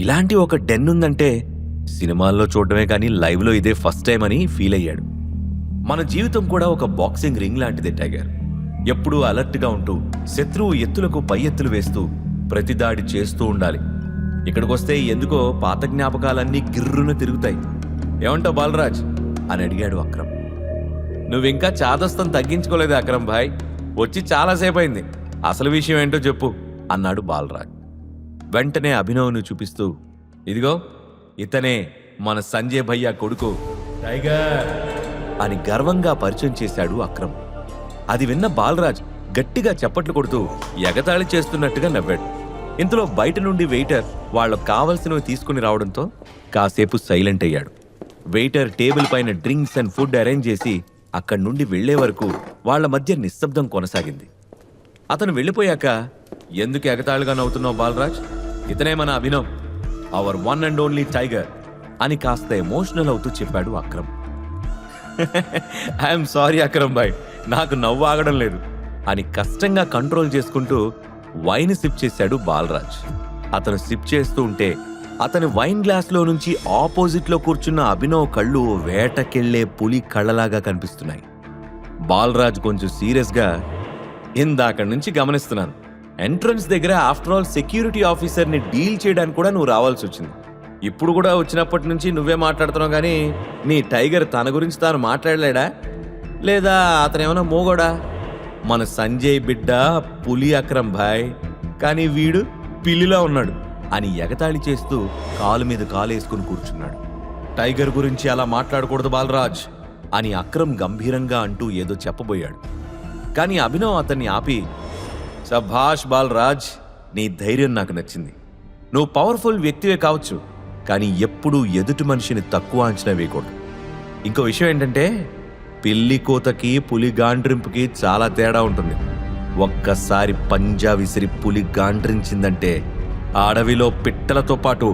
ఇలాంటి ఒక డెన్ ఉందంటే సినిమాల్లో చూడటమే కానీ లైవ్లో ఇదే ఫస్ట్ టైం అని ఫీల్ అయ్యాడు. మన జీవితం కూడా ఒక బాక్సింగ్ రింగ్ లాంటిదే టైగర్. ఎప్పుడూ అలర్ట్గా ఉంటూ శత్రువు ఎత్తులకు పై ఎత్తులు వేస్తూ ప్రతిదాడి చేస్తూ ఉండాలి. ఇక్కడికొస్తే ఎందుకో పాత జ్ఞాపకాలన్నీ గిర్రున తిరుగుతాయి. ఏమంటావు బాలరాజ్ అని అడిగాడు అక్రమ్. నువ్వింకా చాదస్తం తగ్గించుకోలేదు అక్రమ్ భాయ్, వచ్చి చాలాసేపు అయింది, అసలు విషయం ఏంటో చెప్పు అన్నాడు బాలరాజ్. వెంటనే అభినవ్ను చూపిస్తూ, ఇదిగో ఇతనే మన సంజయ్ భయ్యా కొడుకు టైగర్ అని గర్వంగా పరిచయం చేశాడు అక్రమ్. అది విన్న బాలరాజ్ గట్టిగా చప్పట్లు కొడుతూ ఎగతాళి చేస్తున్నట్టుగా నవ్వాడు. ఇంతలో బయట నుండి వెయిటర్ వాళ్ళకు కావలసినవి తీసుకుని రావడంతో కాసేపు సైలెంట్ అయ్యాడు. వెయిటర్ టేబుల్ పైన డ్రింక్స్ అండ్ ఫుడ్ అరేంజ్ చేసి అక్కడి నుండి వెళ్లే వరకు వాళ్ల మధ్య నిశ్శబ్దం కొనసాగింది. అతను వెళ్ళిపోయాక, ఎందుకు ఎగతాళిగా నవ్వుతున్నావు బాలరాజ్? ఇతనే మన Abhinav, our one and only tiger అని కాస్త ఎమోషనల్ అవుతూ చెప్పాడు అక్రమ్. ఐఎమ్ సారీ అక్రమ్ భాయ్, నాకు నవ్వు ఆగడం లేదు అని కష్టంగా కంట్రోల్ చేసుకుంటూ వైన్ సిప్ చేశాడు బాలరాజ్. అతను సిప్ చేస్తూ ఉంటే అతని వైన్ గ్లాస్లో నుంచి ఆపోజిట్లో కూర్చున్న అభినవ్ కళ్ళు వేటకెళ్లే పులి కళ్ళలాగా కనిపిస్తున్నాయి. బాలరాజ్ కొంచెం సీరియస్గా, ఇందాక నుంచి గమనిస్తున్నాను, ఎంట్రన్స్ దగ్గర ఆఫ్టర్ ఆల్ సెక్యూరిటీ ఆఫీసర్ని డీల్ చేయడానికి కూడా నువ్వు రావాల్సి వచ్చింది. ఇప్పుడు కూడా వచ్చినప్పటి నుంచి నువ్వే మాట్లాడుతున్నావు కానీ నీ టైగర్ తన గురించి తాను మాట్లాడలేడా? లేదా అతనేమన్నా మోగోడా? మన సంజయ్ బిడ్డ పులి అక్రమ్ భాయ్, కానీ వీడు పిల్లిలా ఉన్నాడు అని ఎగతాళి చేస్తూ కాలు మీద కాలేసుకుని కూర్చున్నాడు. టైగర్ గురించి అలా మాట్లాడకూడదు బాలరాజ్ అని అక్రమ్ గంభీరంగా అంటూ ఏదో చెప్పబోయాడు. కానీ అభినవ్ అతన్ని ఆపి, సభాష్ బాలరాజ్, నీ ధైర్యం నాకు నచ్చింది. నువ్వు పవర్ఫుల్ వ్యక్తివే కావచ్చు, కానీ ఎప్పుడూ ఎదుటి మనిషిని తక్కువ అంచనా వేయకూడదు. ఇంకో విషయం ఏంటంటే, పిల్లి కోతకి పులి గాండ్రింపుకి చాలా తేడా ఉంటుంది. ఒక్కసారి పంజా విసిరి పులి గాండ్రించిందంటే అడవిలో పిట్టలతో పాటు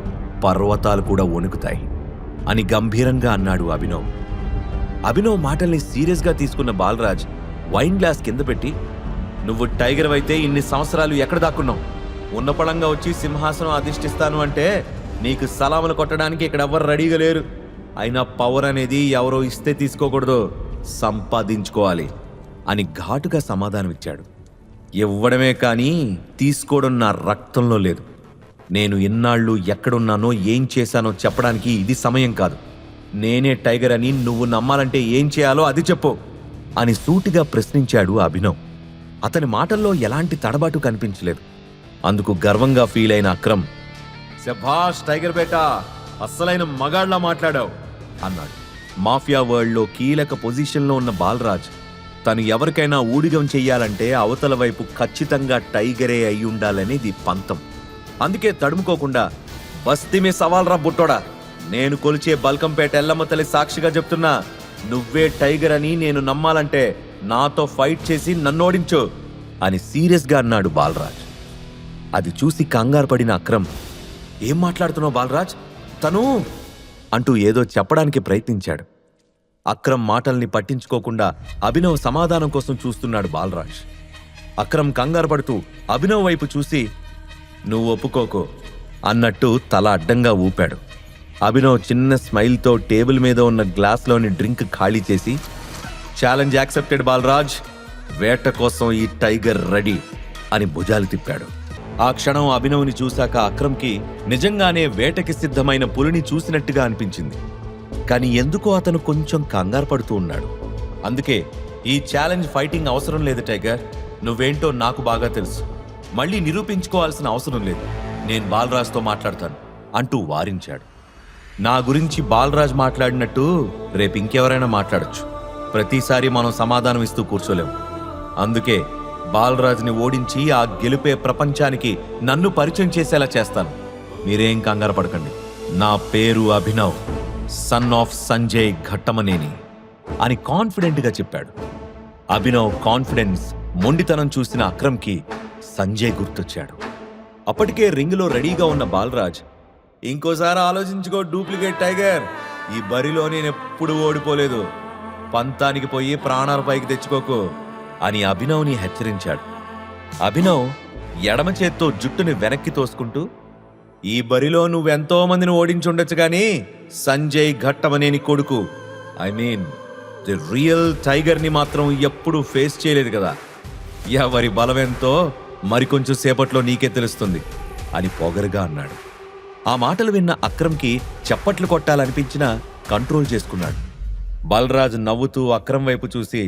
పర్వతాలు కూడా వణుకుతాయి అని గంభీరంగా అన్నాడు అభినవ్. అభినవ్ మాటల్ని సీరియస్గా తీసుకున్న బాలరాజ్ వైన్ గ్లాస్ కింద పెట్టి, నువ్వు టైగర్ అయితే ఇన్ని సంవత్సరాలు ఎక్కడ దాక్కున్నావు? ఉన్నపళంగా వచ్చి సింహాసనం అధిష్ఠిస్తాను అంటే నీకు సలాములు కొట్టడానికి ఇక్కడ ఎవ్వరు రెడీగా లేరు. అయినా పవర్ అనేది ఎవరో ఇస్తే తీసుకోకూడదు, సంపాదించుకోవాలి అని ఘాటుగా సమాధానమిచ్చాడు. ఇవ్వడమే కానీ తీసుకోవడం నా రక్తంలో లేదు. నేను ఎన్నాళ్ళు ఎక్కడున్నానో ఏం చేశానో చెప్పడానికి ఇది సమయం కాదు. నేనే టైగర్ అని నువ్వు నమ్మాలంటే ఏం చేయాలో అది చెప్పు అని సూటిగా ప్రశ్నించాడు అభినవ్. అతని మాటల్లో ఎలాంటి తడబాటు కనిపించలేదు. అందుకు గర్వంగా ఫీల్ అయిన అక్రమ్, శభాష్ టైగర్ బేటా, అస్సలైన మగాళ్లా మాట్లాడావు అన్నాడు. మాఫియా వరల్డ్లో కీలక పొజిషన్లో ఉన్న బాలరాజ్ తను ఎవరికైనా ఊడిగం చెయ్యాలంటే అవతల వైపు ఖచ్చితంగా టైగరే అయి ఉండాలనేది పంతం. అందుకే తడుముకోకుండా, బస్తీమే సవాల్ రా బుట్టోడా, నేను కొలిచే బల్కంపేట ఎల్లమ్మ తల్లి సాక్షిగా చెప్తున్నా, నువ్వే టైగర్ అని నేను నమ్మాలంటే నాతో ఫైట్ చేసి నన్నోడించు అని సీరియస్గా అన్నాడు బాలరాజ్. అది చూసి కంగారు పడిన అక్రమ్, ఏం మాట్లాడుతున్నావు బాలరాజ్, తను అంటూ ఏదో చెప్పడానికి ప్రయత్నించాడు. అక్రమ్ మాటల్ని పట్టించుకోకుండా అభినవ్ సమాధానం కోసం చూస్తున్నాడు బాలరాజ్. అక్రమ్ కంగారు పడుతూ అభినవ్ వైపు చూసి, నువ్వు ఒప్పుకోకో అన్నట్టు తల అడ్డంగా ఊపాడు. అభినవ్ చిన్న స్మైల్తో టేబుల్ మీద ఉన్న గ్లాస్లోని డ్రింక్ ఖాళీ చేసి, ఛాలెంజ్ యాక్సెప్టెడ్ బాలరాజ్, వేట కోసం ఈ టైగర్ రెడీ అని భుజాలు తిప్పాడు. ఆ క్షణం అభినవ్ని చూశాక అక్రమ్కి నిజంగానే వేటకి సిద్ధమైన పులిని చూసినట్టుగా అనిపించింది. కానీ ఎందుకో అతను కొంచెం కంగారు పడుతూ ఉన్నాడు. అందుకే, ఈ ఛాలెంజ్ ఫైటింగ్ అవసరం లేదు టైగర్, నువ్వేంటో నాకు బాగా తెలుసు, మళ్ళీ నిరూపించుకోవాల్సిన అవసరం లేదు, నేను బాలరాజ్తో మాట్లాడతాను అంటూ వారించాడు. నా గురించి బాలరాజ్ మాట్లాడినట్టు రేపు ఇంకెవరైనా మాట్లాడొచ్చు. ప్రతిసారి మనం సమాధానం ఇస్తూ కూర్చోలేము. అందుకే బాలరాజ్ని ఓడించి ఆ గెలుపే ప్రపంచానికి నన్ను పరిచయం చేసేలా చేస్తాను. మీరేం కంగారు పడకండి. నా పేరు అభినవ్, సన్ ఆఫ్ సంజయ్ ఘట్టమనేని అని కాన్ఫిడెంట్గా చెప్పాడు. అభినవ్ కాన్ఫిడెన్స్, మొండితనం చూసిన అక్రమ్కి సంజయ్ గుర్తొచ్చాడు. అప్పటికే రింగులో రెడీగా ఉన్న బాలరాజ్, ఇంకోసారి ఆలోచించుకో డూప్లికేట్ టైగర్, ఈ బరిలో నేనెప్పుడు ఓడిపోలేదు, పంతానికి పోయి ప్రాణాల పైకి తెచ్చుకోకు అని అభినవ్ని హెచ్చరించాడు. అభినవ్ ఎడమ చేత్తో జుట్టుని వెనక్కి తోసుకుంటూ, ఈ బరిలో నువ్వెంతో మందిని ఓడించుండొచ్చు కానీ సంజయ్ ఘట్టమనేని కొడుకు, ఐ మీన్ ది రియల్ టైగర్ని మాత్రం ఎప్పుడూ ఫేస్ చేయలేదు కదా, ఎవరి బలమెంతో మరికొంచెం సేపట్లో నీకే తెలుస్తుంది అని పొగరుగా అన్నాడు. ఆ మాటలు విన్న అక్రమ్కి చప్పట్లు కొట్టాలనిపించినా కంట్రోల్ చేసుకున్నాడు. బలరాజ్ నవ్వుతూ అక్రమ్ వైపు చూసి,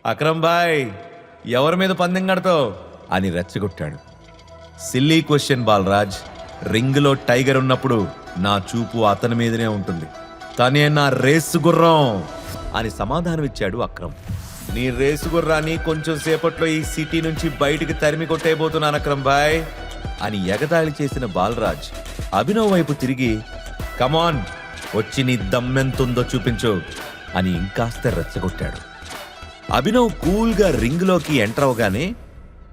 అక్రమ్ బాయ్, ఎవరి మీద పందెం కడతావు అని రెచ్చగొట్టాడు. సిల్లీ క్వశ్చన్ బాలరాజ్, రింగులో టైగర్ ఉన్నప్పుడు నా చూపు అతని మీదనే ఉంటుంది, తనే నా రేసు గుర్రం అని సమాధానమిచ్చాడు అక్రమ్. నీ రేసు గుర్రాన్ని కొంచెం సేపట్లో ఈ సిటీ నుంచి బయటికి తరిమి కొట్టేయబోతున్నాను అక్రమ్ బాయ్ అని ఎగతాళి చేసిన బాలరాజ్ అభినవ్ వైపు తిరిగి, కమాన్, వచ్చి నీ దమ్మెంతుందో చూపించు అని ఇంకాస్త రెచ్చగొట్టాడు. అభినవ్ కూల్గా రింగ్లోకి ఎంటర్ అవగానే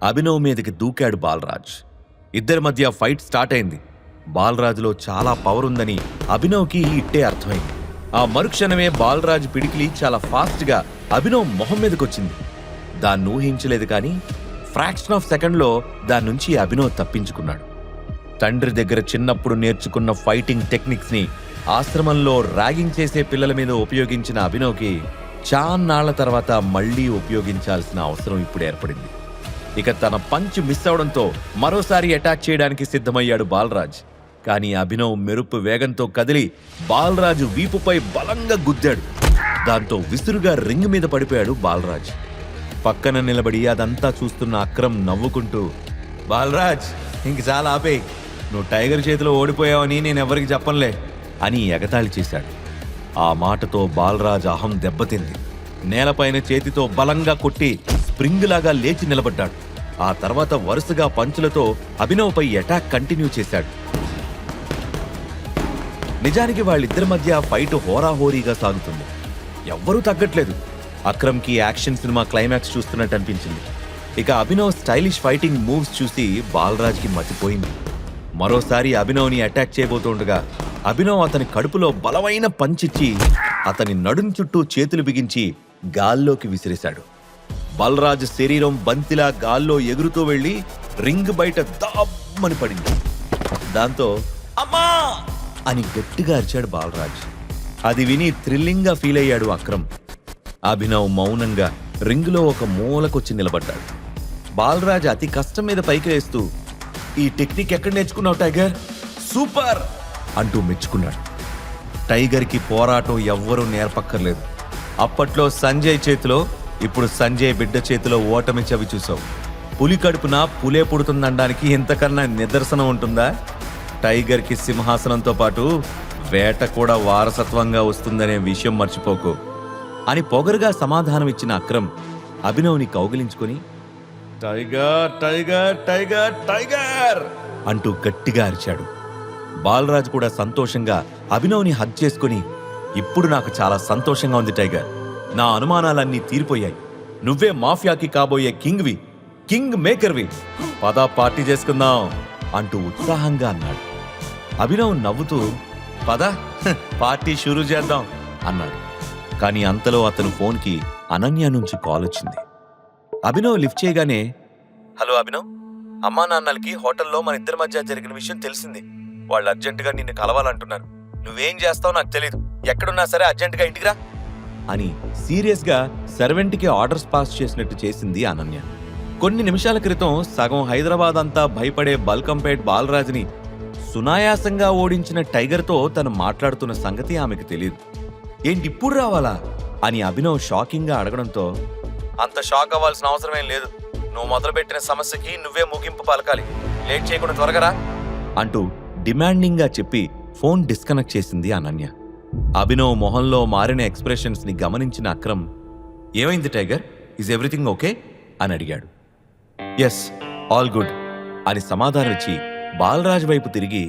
అభినవ్ మీదకి దూకాడు బాలరాజ్. ఇద్దరి మధ్య ఫైట్ స్టార్ట్ అయింది. బాలరాజులో చాలా పవర్ ఉందని అభినవ్కి ఇట్టే అర్థమైంది. ఆ మరుక్షణమే బాలరాజ్ పిడికిలి చాలా ఫాస్ట్గా అభినవ్ మొహం మీదకొచ్చింది. దాన్ని ఊహించలేదు కానీ ఫ్రాక్షన్ ఆఫ్ సెకండ్లో దాని నుంచి అభినవ్ తప్పించుకున్నాడు. తండ్రి దగ్గర చిన్నప్పుడు నేర్చుకున్న ఫైటింగ్ టెక్నిక్స్ని ఆశ్రమంలో ర్యాగింగ్ చేసే పిల్లల మీద ఉపయోగించిన అభినవ్కి చాన్నాళ్ల తర్వాత మళ్లీ ఉపయోగించాల్సిన అవసరం ఇప్పుడు ఏర్పడింది. ఇక తన పంచ్ మిస్ అవడంతో మరోసారి అటాక్ చేయడానికి సిద్ధమయ్యాడు బాలరాజ్. కానీ అభినవ్ మెరుపు వేగంతో కదిలి బాలరాజు వీపుపై బలంగా గుద్దాడు. దాంతో విసురుగా రింగ్ మీద పడిపోయాడు బాలరాజ్. పక్కన నిలబడి అదంతా చూస్తున్న అక్రమ్ నవ్వుకుంటూ, బాలరాజ్, ఇంక చాలా ఆపేయ్, నువ్వు టైగర్ చేతిలో ఓడిపోయావని నేనెవరికి చెప్పనులే అని ఎగతాళి చేశాడు. ఆ మాటతో బాలరాజ్ అహం దెబ్బతింది. నేలపైన చేతితో బలంగా కొట్టి స్ప్రింగ్ లాగా లేచి నిలబడ్డాడు. ఆ తర్వాత వరుసగా పంచులతో అభినవ్పై అటాక్ కంటిన్యూ చేశాడు. నిజానికి వాళ్ళిద్దరి మధ్య ఫైట్ హోరాహోరీగా సాగుతుంది. ఎవ్వరూ తగ్గట్లేదు. అక్రమ్కి యాక్షన్ సినిమా క్లైమాక్స్ చూస్తున్నట్టు అనిపించింది. ఇక అభినవ్ స్టైలిష్ ఫైటింగ్ మూవ్స్ చూసి బాలరాజ్కి మతిపోయింది. మరోసారి అభినవ్ని అటాక్ చేయబోతుండగా అభినవ్ అతని కడుపులో బలమైన పంచిచ్చి అతని నడుం చుట్టూ చేతులు బిగించి గాల్లోకి విసిరేశాడు. బలరాజ్ శరీరం బంతిలా గాల్లో ఎగురుతూ వెళ్లి రింగ్ బయట దామ్మని పడింది. దాంతో అమ్మా అని గట్టిగా అరిచాడు బాలరాజ్. అది విని థ్రిల్లింగ్గా ఫీల్ అయ్యాడు అక్రమ్. అభినవ్ మౌనంగా రింగులో ఒక మూలకొచ్చి నిలబడ్డాడు. బాలరాజ్ అతి కష్టం మీద పైకి వేస్తూ, ఈ టెక్నిక్ ఎక్కడ నేర్చుకున్నావు టైగర్, సూపర్ అంటూ మెచ్చుకున్నాడు. టైగర్కి పోరాటం ఎవ్వరూ నేర్పక్కర్లేదు. అప్పట్లో సంజయ్ చేతిలో, ఇప్పుడు సంజయ్ బిడ్డ చేతిలో ఓటమి చవి చూసావు. పులి కడుపున పులే పుడుతుందనడానికి ఇంతకన్నా నిదర్శనం ఉంటుందా? టైగర్కి సింహాసనంతో పాటు వేట కూడా వారసత్వంగా వస్తుందనే విషయం మర్చిపోకు అని పొగరుగా సమాధానం ఇచ్చిన అక్రమ్ అభినవ్ని కౌగిలించుకొని, టైగర్ టైగర్ టైగర్ టైగర్ అంటూ గట్టిగా అరిచాడు. బాలరాజ్ కూడా సంతోషంగా అభినవ్ని హగ్ చేసుకుని, ఇప్పుడు నాకు చాలా సంతోషంగా ఉంది టైగర్, నా అనుమానాలన్నీ తీరిపోయాయి. నువ్వే మాఫియాకి కాబోయే కింగ్వి, కింగ్ మేకర్వి, పదా పార్టీ చేసుకుందాం అంటూ ఉత్సాహంగా అన్నాడు. అభినవ్ నవ్వుతూ, పదా పార్టీ షురూ చేద్దాం అన్నాడు. కానీ అంతలో అతను ఫోన్కి అనన్య నుంచి కాల్ వచ్చింది. అభినవ్ లిఫ్ట్ చేయగానే, హలో అభినవ్, అమ్మా నాన్నలకి హోటల్లో మన ఇద్దరి మధ్య జరిగిన విషయం తెలిసింది. వాళ్ళు అర్జెంటుగా నిన్ను కలవాలంటున్నారు. నువ్వేం చేస్తావో నాకు తెలీదు, ఎక్కడున్నా సరే అర్జెంటుగా ఇంటికి రా అని సీరియస్గా సర్వెంట్కి ఆర్డర్స్ పాస్ చేసినట్టు చేసింది అనన్య. కొన్ని నిమిషాల క్రితం సగం హైదరాబాద్ అంతా భయపడే బల్కంపేట్ బాలరాజ్ని సునాయాసంగా ఓడించిన టైగర్తో తను మాట్లాడుతున్న సంగతి ఆమెకు తెలియదు. ఏంటి ఇప్పుడు రావాలా అని అభినవ్ షాకింగ్గా అడగడంతో, అంత షాక్ అవ్వాల్సిన అవసరమేం లేదు, నువ్వు మొదలుపెట్టిన సమస్యకి నువ్వే ముగింపు పలకాలి, లేట్ చేయకుండా త్వరగా రా అంటూ డిమాండింగ్గా చెప్పి ఫోన్ డిస్కనెక్ట్ చేసింది అనన్య. అభినవ్ మొహంలో మారిన ఎక్స్ప్రెషన్స్ ని గమనించిన అక్రమ్, ఏమైంది టైగర్, ఈజ్ ఎవ్రీథింగ్ ఓకే అని అడిగాడు. ఎస్, ఆల్ గుడ్ అని సమాధానం ఇచ్చి బాలరాజ్ వైపు తిరిగి,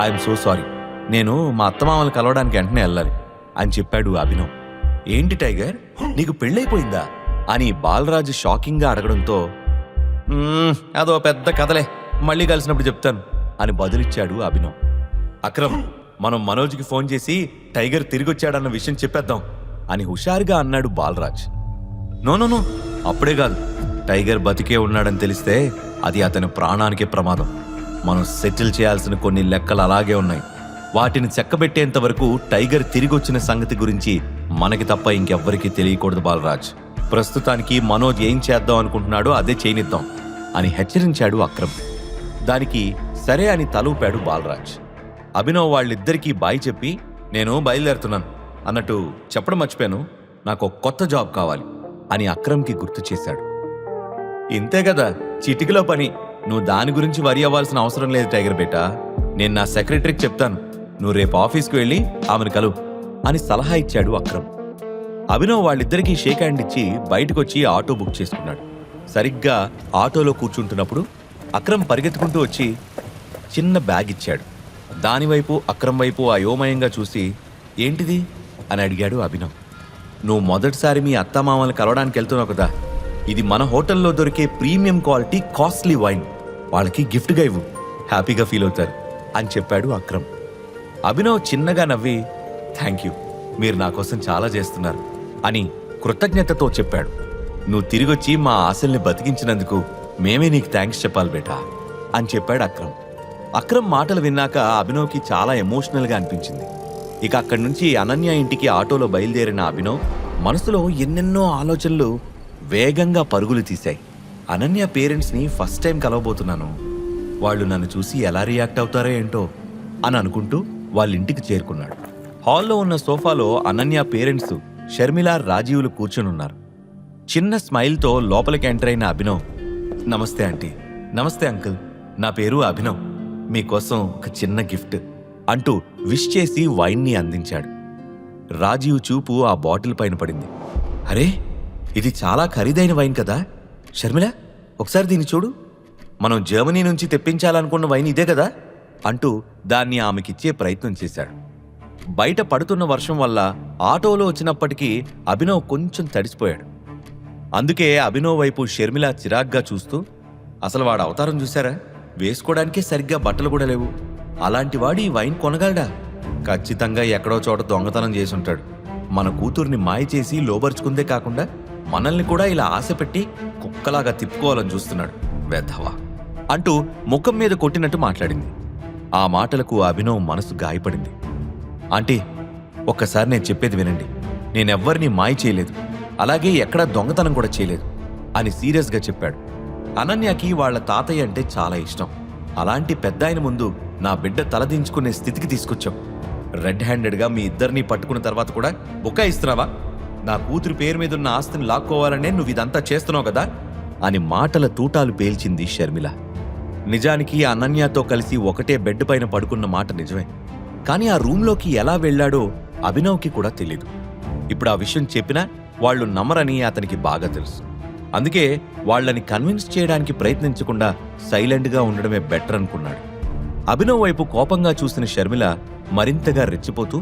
ఐఎమ్ సో సారీ, నేను మా అత్తమామలు కలవడానికి వెంటనే వెళ్ళాలి అని చెప్పాడు అభినవ్. ఏంటి టైగర్, నీకు పెళ్ళైపోయిందా అని బాలరాజ్ షాకింగ్గా అడగడంతో, అదో పెద్ద కథలే, మళ్ళీ కలిసినప్పుడు చెప్తాను అని బదులిచ్చాడు అభినవ్. అక్రమ్, మనం మనోజ్కి ఫోన్ చేసి టైగర్ తిరిగొచ్చాడన్న విషయం చెప్పేద్దాం అని హుషారుగా అన్నాడు బాలరాజ్. నో, అప్పుడే కాదు, టైగర్ బతికే ఉన్నాడని తెలిస్తే అది అతని ప్రాణానికే ప్రమాదం. మనం సెటిల్ చేయాల్సిన కొన్ని లెక్కలు అలాగే ఉన్నాయి. వాటిని చెక్కబెట్టేంత వరకు టైగర్ తిరిగొచ్చిన సంగతి గురించి మనకి తప్ప ఇంకెవ్వరికీ తెలియకూడదు బాలరాజ్. ప్రస్తుతానికి మనోజ్ ఏం చేద్దాం అనుకుంటున్నాడో అదే చేయనిద్దాం అని హెచ్చరించాడు అక్రమ్. దానికి సరే అని తలూపాడు బాలరాజ్. అభినవ్ వాళ్ళిద్దరికీ బాయ్ చెప్పి, నేను బయలుదేరుతున్నాను అన్నట్టు చెప్పడం మర్చిపోయాను, నాకు కొత్త జాబ్ కావాలి అని అక్రమ్కి గుర్తు చేశాడు. ఇంతే కదా, చిటికలో పని, నువ్వు దాని గురించి వరి అవ్వాల్సిన అవసరం లేదు టైగర్ బేటా. నేను నా సెక్రటరీకి చెప్తాను, నువ్వు రేపు ఆఫీస్కి వెళ్ళి ఆమెను కలువు అని సలహా ఇచ్చాడు అక్రమ్. అభినవ్ వాళ్ళిద్దరికీ షేక్ హ్యాండ్ ఇచ్చి బయటకొచ్చి ఆటో బుక్ చేసుకున్నాడు. సరిగ్గా ఆటోలో కూర్చుంటున్నప్పుడు అక్రమ్ పరిగెత్తుకుంటూ వచ్చి చిన్న బ్యాగ్ ఇచ్చాడు. దానివైపు అక్రమ్ వైపు అయోమయంగా చూసి, ఏంటిది అని అడిగాడు అభినవ్. నువ్వు మొదటిసారి మీ అత్తమామల్ని కలవడానికి వెళ్తున్నావు కదా, ఇది మన హోటల్లో దొరికే ప్రీమియం క్వాలిటీ కాస్ట్లీ వైన్, వాళ్ళకి గిఫ్ట్గా ఇవ్వు, హ్యాపీగా ఫీల్ అవుతారు అని చెప్పాడు అక్రమ్. అభినవ్ చిన్నగా నవ్వి, థ్యాంక్ యూ, మీరు నా కోసం చాలా చేస్తున్నారు అని కృతజ్ఞతతో చెప్పాడు. నువ్వు తిరిగొచ్చి మా ఆశల్ని బతికించినందుకు మేమే నీకు థ్యాంక్స్ చెప్పాలి బేటా అని చెప్పాడు అక్రమ్. అక్రమ్ మాటలు విన్నాక అభినవ్కి చాలా ఎమోషనల్గా అనిపించింది. ఇక అక్కడి నుంచి అనన్య ఇంటికి ఆటోలో బయలుదేరిన అభినవ్ మనసులో ఎన్నెన్నో ఆలోచనలు వేగంగా పరుగులు తీశాయి. అనన్య పేరెంట్స్ని ఫస్ట్ టైం కలవబోతున్నాను, వాళ్ళు నన్ను చూసి ఎలా రియాక్ట్ అవుతారో ఏంటో అని అనుకుంటూ వాళ్ళ ఇంటికి చేరుకున్నాడు. హాల్లో ఉన్న సోఫాలో అనన్య పేరెంట్స్ షర్మిల, రాజీవులు కూర్చొనున్నారు. చిన్న స్మైల్తో లోపలికి ఎంటర్ అయిన అభినవ్, నమస్తే ఆంటీ. నమస్తే అంకుల్, నా పేరు అభినవ్, మీకోసం ఒక చిన్న గిఫ్ట్ అంటూ విష్ చేసి వైన్ని అందించాడు. రాజీవ్ చూపు ఆ బాటిల్ పైన పడింది. అరే, ఇది చాలా ఖరీదైన వైన్ కదా షర్మిల, ఒకసారి దీన్ని చూడు, మనం జర్మనీ నుంచి తెప్పించాలనుకున్న వైన్ ఇదే కదా అంటూ దాన్ని ఆమెకిచ్చే ప్రయత్నం చేశాడు. బయట పడుతున్న వర్షం వల్ల ఆటోలో వచ్చినప్పటికీ అభినవ్ కొంచెం తడిసిపోయాడు. అందుకే అభినవ్ వైపు షర్మిల చిరాగ్గా చూస్తూ, అసలు వాడు అవతారం చూశారా, వేసుకోవడానికే సరిగ్గా బట్టలు కూడా లేవు, అలాంటి వాడు ఈ వైన్ కొనగలడా, ఖచ్చితంగా ఎక్కడో చోట దొంగతనం చేసుంటాడు, మన కూతుర్ని మాయ చేసి లోబర్చుకుందే కాకుండా మనల్ని కూడా ఇలా ఆశ పెట్టి కుక్కలాగా తిప్పుకోవాలని చూస్తున్నాడు వెధవా అంటూ ముఖం మీద కొట్టినట్టు మాట్లాడింది. ఆ మాటలకు అభినవ్ మనసు గాయపడింది. ఆంటీ, ఒక్కసారి నేను చెప్పేది వినండి. నేనెవ్వరినీ మాయ చేయలేదు, అలాగే ఎక్కడా దొంగతనం కూడా చేయలేదు అని సీరియస్గా చెప్పాడు. అనన్యకి వాళ్ల తాతయ్య అంటే చాలా ఇష్టం. అలాంటి పెద్దాయన ముందు నా బిడ్డ తలదించుకునే స్థితికి తీసుకొచ్చాం. రెడ్ హ్యాండెడ్గా మీ ఇద్దరినీ పట్టుకున్న తర్వాత కూడా బుకాయిస్తున్నావా? నా కూతురు పేరు మీదున్న ఆస్తిని లాక్కోవాలనే నువ్వు ఇదంతా చేస్తున్నావు కదా అని మాటల తూటాలు పేల్చింది షర్మిల. నిజానికి అనన్యతో కలిసి ఒకటే బెడ్ పైన పడుకున్న మాట నిజమే. కానీ ఆ రూంలోకి ఎలా వెళ్లాడో అభినవ్కి కూడా తెలీదు. ఇప్పుడు ఆ విషయం చెప్పినా వాళ్లు నమ్మరని అతనికి బాగా తెలుసు. అందుకే వాళ్లని కన్విన్స్ చేయడానికి ప్రయత్నించకుండా సైలెంట్గా ఉండడమే బెటర్ అనుకున్నాడు. అభినవ్ వైపు కోపంగా చూసిన షర్మిల మరింతగా రెచ్చిపోతూ,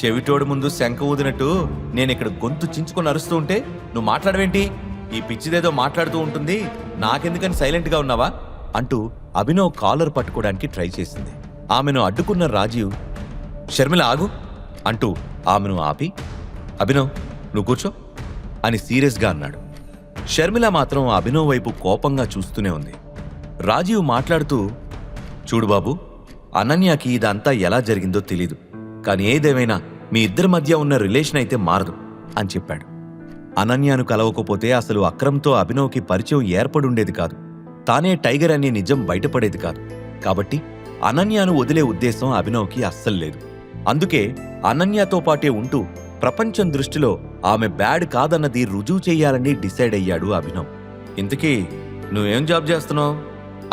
చెవిటోడు ముందు శంఖ ఊదినట్టు నేనిక్కడ గొంతు చించుకొని అరుస్తూ ఉంటే నువ్వు మాట్లాడవేంటి? ఈ పిచ్చిదేదో మాట్లాడుతూ ఉంటుంది, నాకెందుకని సైలెంట్గా ఉన్నావా అంటూ అభినవ్ కాలర్ పట్టుకోవడానికి ట్రై చేసింది. ఆమెను అడ్డుకున్న రాజీవ్, షర్మిల ఆగు అంటూ ఆమెను ఆపి, అభినవ్ నువ్వు కూర్చో అని సీరియస్గా అన్నాడు. షర్మిల మాత్రం అభినవ్ వైపు కోపంగా చూస్తూనే ఉంది. రాజీవ్ మాట్లాడుతూ, చూడు బాబు, అనన్యకి ఇదంతా ఎలా జరిగిందో తెలీదు, కానీ ఏదేమైనా మీ ఇద్దరి మధ్య ఉన్న రిలేషన్ అయితే మారదు అని చెప్పాడు. అనన్యను కలవకపోతే అసలు అక్రమ్తో అభినవ్కి పరిచయం ఏర్పడుండేది కాదు. తానే టైగర్ అనే నిజం బయటపడేది కాదు. కాబట్టి అనన్యను వదిలే ఉద్దేశం అభినవ్కి అస్సలు లేదు. అందుకే అనన్యతో పాటే ఉంటూ ప్రపంచం దృష్టిలో ఆమె బ్యాడ్ కాదన్నది రుజువు చెయ్యాలని డిసైడ్ అయ్యాడు అభినవ్. ఇంతకీ నువ్వేం జాబ్ చేస్తున్నావు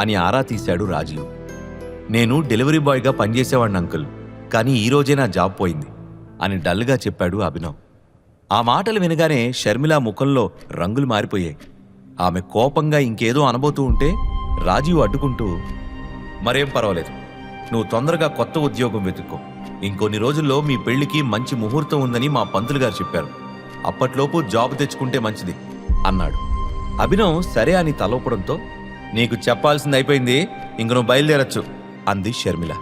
అని ఆరా తీశాడు రాజీవ్. నేను డెలివరీ బాయ్గా పనిచేసేవాడిని అంకుల్, కానీ ఈరోజే నా జాబ్ పోయింది అని డల్గా చెప్పాడు అభినవ్. ఆ మాటలు వినగానే షర్మిల ముఖంలో రంగులు మారిపోయాయి. ఆమె కోపంగా ఇంకేదో అనబోతూ ఉంటే రాజీవ్ అడ్డుకుంటూ, మరేం పర్వాలేదు, నువ్వు తొందరగా కొత్త ఉద్యోగం వెతుక్కో. ఇంకొన్ని రోజుల్లో మీ పెళ్లికి మంచి ముహూర్తం ఉందని మా పంతులు గారు చెప్పారు. అప్పట్లోపు జాబ్ తెచ్చుకుంటే మంచిది అన్నాడు. అభినవ్ సరే అని తలవపడంతో, నీకు చెప్పాల్సింది అయిపోయింది, ఇంక నువ్వు బయలుదేరచ్చు అంది షర్మిల.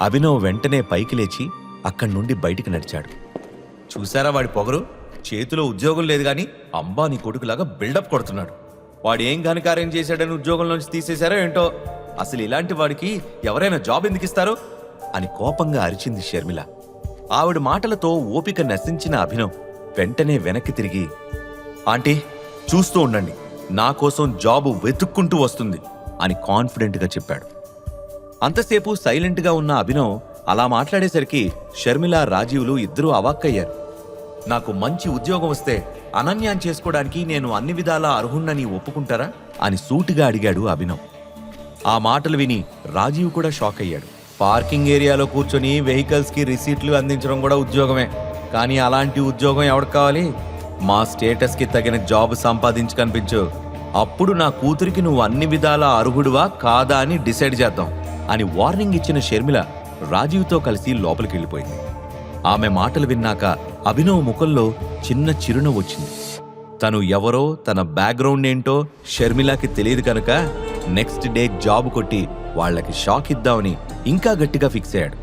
అభినవ్ వెంటనే పైకి లేచి అక్కడి నుండి బయటికి నడిచాడు. చూశారా వాడి పొగరు? చేతిలో ఉద్యోగం లేదు గాని అంబానీ కొడుకులాగా బిల్డప్ కొడుతున్నాడు. వాడు ఏం ఘనకార్యం చేశాడని ఉద్యోగంలోంచి తీసేశారో ఏంటో. అసలు ఇలాంటి వాడికి ఎవరైనా జాబ్ ఎందుకు ఇస్తారు అని కోపంగా అరిచింది షర్మిల. ఆవిడ మాటలతో ఓపిక నశించిన అభినవ్ వెంటనే వెనక్కి తిరిగి, ఆంటీ చూస్తూ ఉండండి, నా కోసం జాబు వెతుక్కుంటూ వస్తుంది అని కాన్ఫిడెంట్గా చెప్పాడు. అంతసేపు సైలెంట్గా ఉన్న అభినవ్ అలా మాట్లాడేసరికి షర్మిల, రాజీవులు ఇద్దరూ అవాక్కయ్యారు. నాకు మంచి ఉద్యోగం వస్తే అనన్యాన్ని చేసుకోవడానికి నేను అన్ని విధాలా అర్హుణ్ణని ఒప్పుకుంటారా అని సూటిగా అడిగాడు అభినవ్. ఆ మాటలు విని రాజీవ్ కూడా షాక్ అయ్యాడు. పార్కింగ్ ఏరియాలో కూర్చొని వెహికల్స్కి రిసీట్లు అందించడం కూడా ఉద్యోగమే, కానీ అలాంటి ఉద్యోగం ఎవరికి కావాలి? మా స్టేటస్కి తగిన జాబ్ సంపాదించి కనిపించు, అప్పుడు నా కూతురికి నువ్వు అన్ని విధాలా అర్హుడువా కాదా అని డిసైడ్ చేద్దాం అని వార్నింగ్ ఇచ్చిన షర్మిల రాజీవ్తో కలిసి లోపలికి వెళ్ళిపోయింది. ఆమె మాటలు విన్నాక అభినవ్ ముఖంలో చిన్న చిరునవ్వు వచ్చింది. తను ఎవరో, తన బ్యాక్గ్రౌండ్ ఏంటో షర్మిలకి తెలియదు కనుక నెక్స్ట్ డే జాబ్ కొట్టి వాళ్లకి షాక్ ఇద్దామని ఇంకా గట్టిగా ఫిక్స్ అయ్యాడు.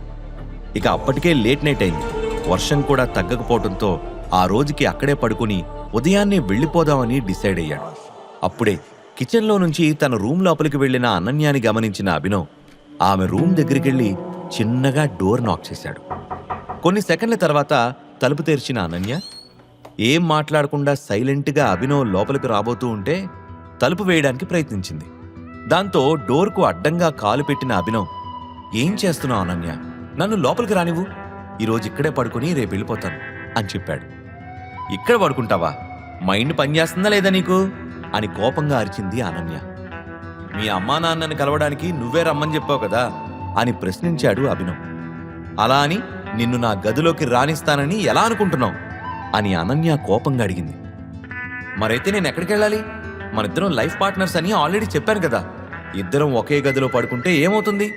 ఇక అప్పటికే లేట్ నైట్ అయింది. వర్షం కూడా తగ్గకపోవడంతో ఆ రోజుకి అక్కడే పడుకుని ఉదయాన్నే వెళ్ళిపోదామని డిసైడ్ అయ్యాడు. అప్పుడే కిచెన్లో నుంచి తన రూమ్ లోపలికి వెళ్లిన అనన్యాని గమనించిన అభినవ్ ఆమె రూమ్ దగ్గరికెళ్ళి చిన్నగా డోర్ నాక్ చేశాడు. కొన్ని సెకండ్ల తర్వాత తలుపు తెరిచిన అనన్య ఏం మాట్లాడకుండా సైలెంట్గా అభినవ్ లోపలికి రాబోతూ ఉంటే తలుపు వేయడానికి ప్రయత్నించింది. దాంతో డోర్కు అడ్డంగా కాలు పెట్టిన అభినవ్, ఏం చేస్తున్నావు అనన్య, నన్ను లోపలికి రానివ్వు, ఈరోజు ఇక్కడే పడుకుని రేపు వెళ్ళిపోతాను అని చెప్పాడు. ఇక్కడ పడుకుంటావా? మైండ్ పనిచేస్తుందా లేదా నీకు అని కోపంగా అరిచింది అనన్య. మీ అమ్మా నాన్నని కలవడానికి నువ్వే రమ్మని చెప్పావు కదా అని ప్రశ్నించాడు అభినవ్. అలా అని నిన్ను నా గదిలోకి రానిస్తానని ఎలా అనుకుంటున్నావు అని అనన్య కోపంగా అడిగింది. మరైతే నేను ఎక్కడికి వెళ్ళాలి? మనిద్దరం లైఫ్ పార్ట్నర్స్ అని ఆల్రెడీ చెప్పాను కదా, ఇద్దరం ఒకే గదిలో పడుకుంటే ఏమవుతుంది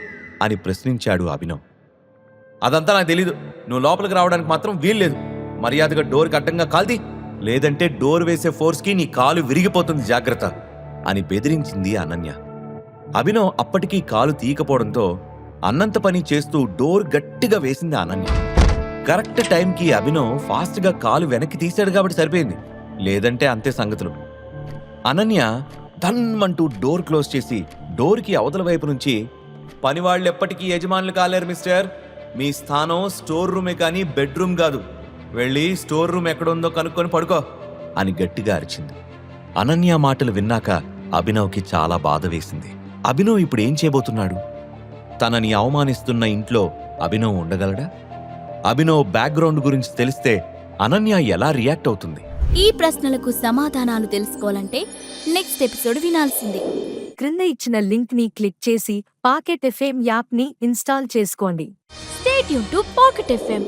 అని ప్రశ్నించాడు అభినవ్. అదంతా నాకు తెలీదు, నువ్వు లోపలికి రావడానికి మాత్రం వీల్లేదు, మర్యాదగా డోర్కి అడ్డంగా కాల్ది, లేదంటే డోర్ వేసే ఫోర్స్కి నీ కాలు విరిగిపోతుంది, జాగ్రత్త అని బెదిరించింది అనన్య. అభినవ్ అప్పటికీ కాలు తీయకపోవడంతో అన్నంత పని చేస్తూ డోర్ గట్టిగా వేసింది అనన్య. కరెక్ట్ టైంకి అభినవ్ ఫాస్ట్ గా కాలు వెనక్కి తీశాడు కాబట్టి సరిపోయింది, లేదంటే అంతే సంగతులు. అనన్య ధన్మంటూ డోర్ క్లోజ్ చేసి డోర్కి అవతల వైపు నుంచి, పనివాళ్ళు ఎప్పటికీ యజమానులు కాలేరు మిస్టర్, మీ స్థానం స్టోర్ రూమే కానీ బెడ్రూమ్ కాదు, వెళ్ళి స్టోర్ రూమ్ ఎక్కడుందో కనుక్కొని పడుకో అని గట్టిగా అరిచింది. అనన్య మాటలు విన్నాక అభినవ్కి చాలా బాధ వేసింది. అభినవ్ ఇప్పుడు ఏం చేయబోతున్నాడు? తనని అవమానిస్తున్న ఇంట్లో అభినవ్ ఉండగలడా? అభినవ్ బ్యాక్గ్రౌండ్ గురించి తెలిస్తే అనన్య ఎలా రియాక్ట్ అవుతుంది? ఈ ప్రశ్నలకు సమాధానాలు తెలుసుకోవాలంటే నెక్స్ట్ ఎపిసోడ్ వినాల్సిందే. క్రింద ఇచ్చిన లింక్ ని క్లిక్ చేసి పాకెట్ ఎఫ్ఎం యాప్ ని ఇన్స్టాల్ చేసుకోండి. Stay tune to pocket FM.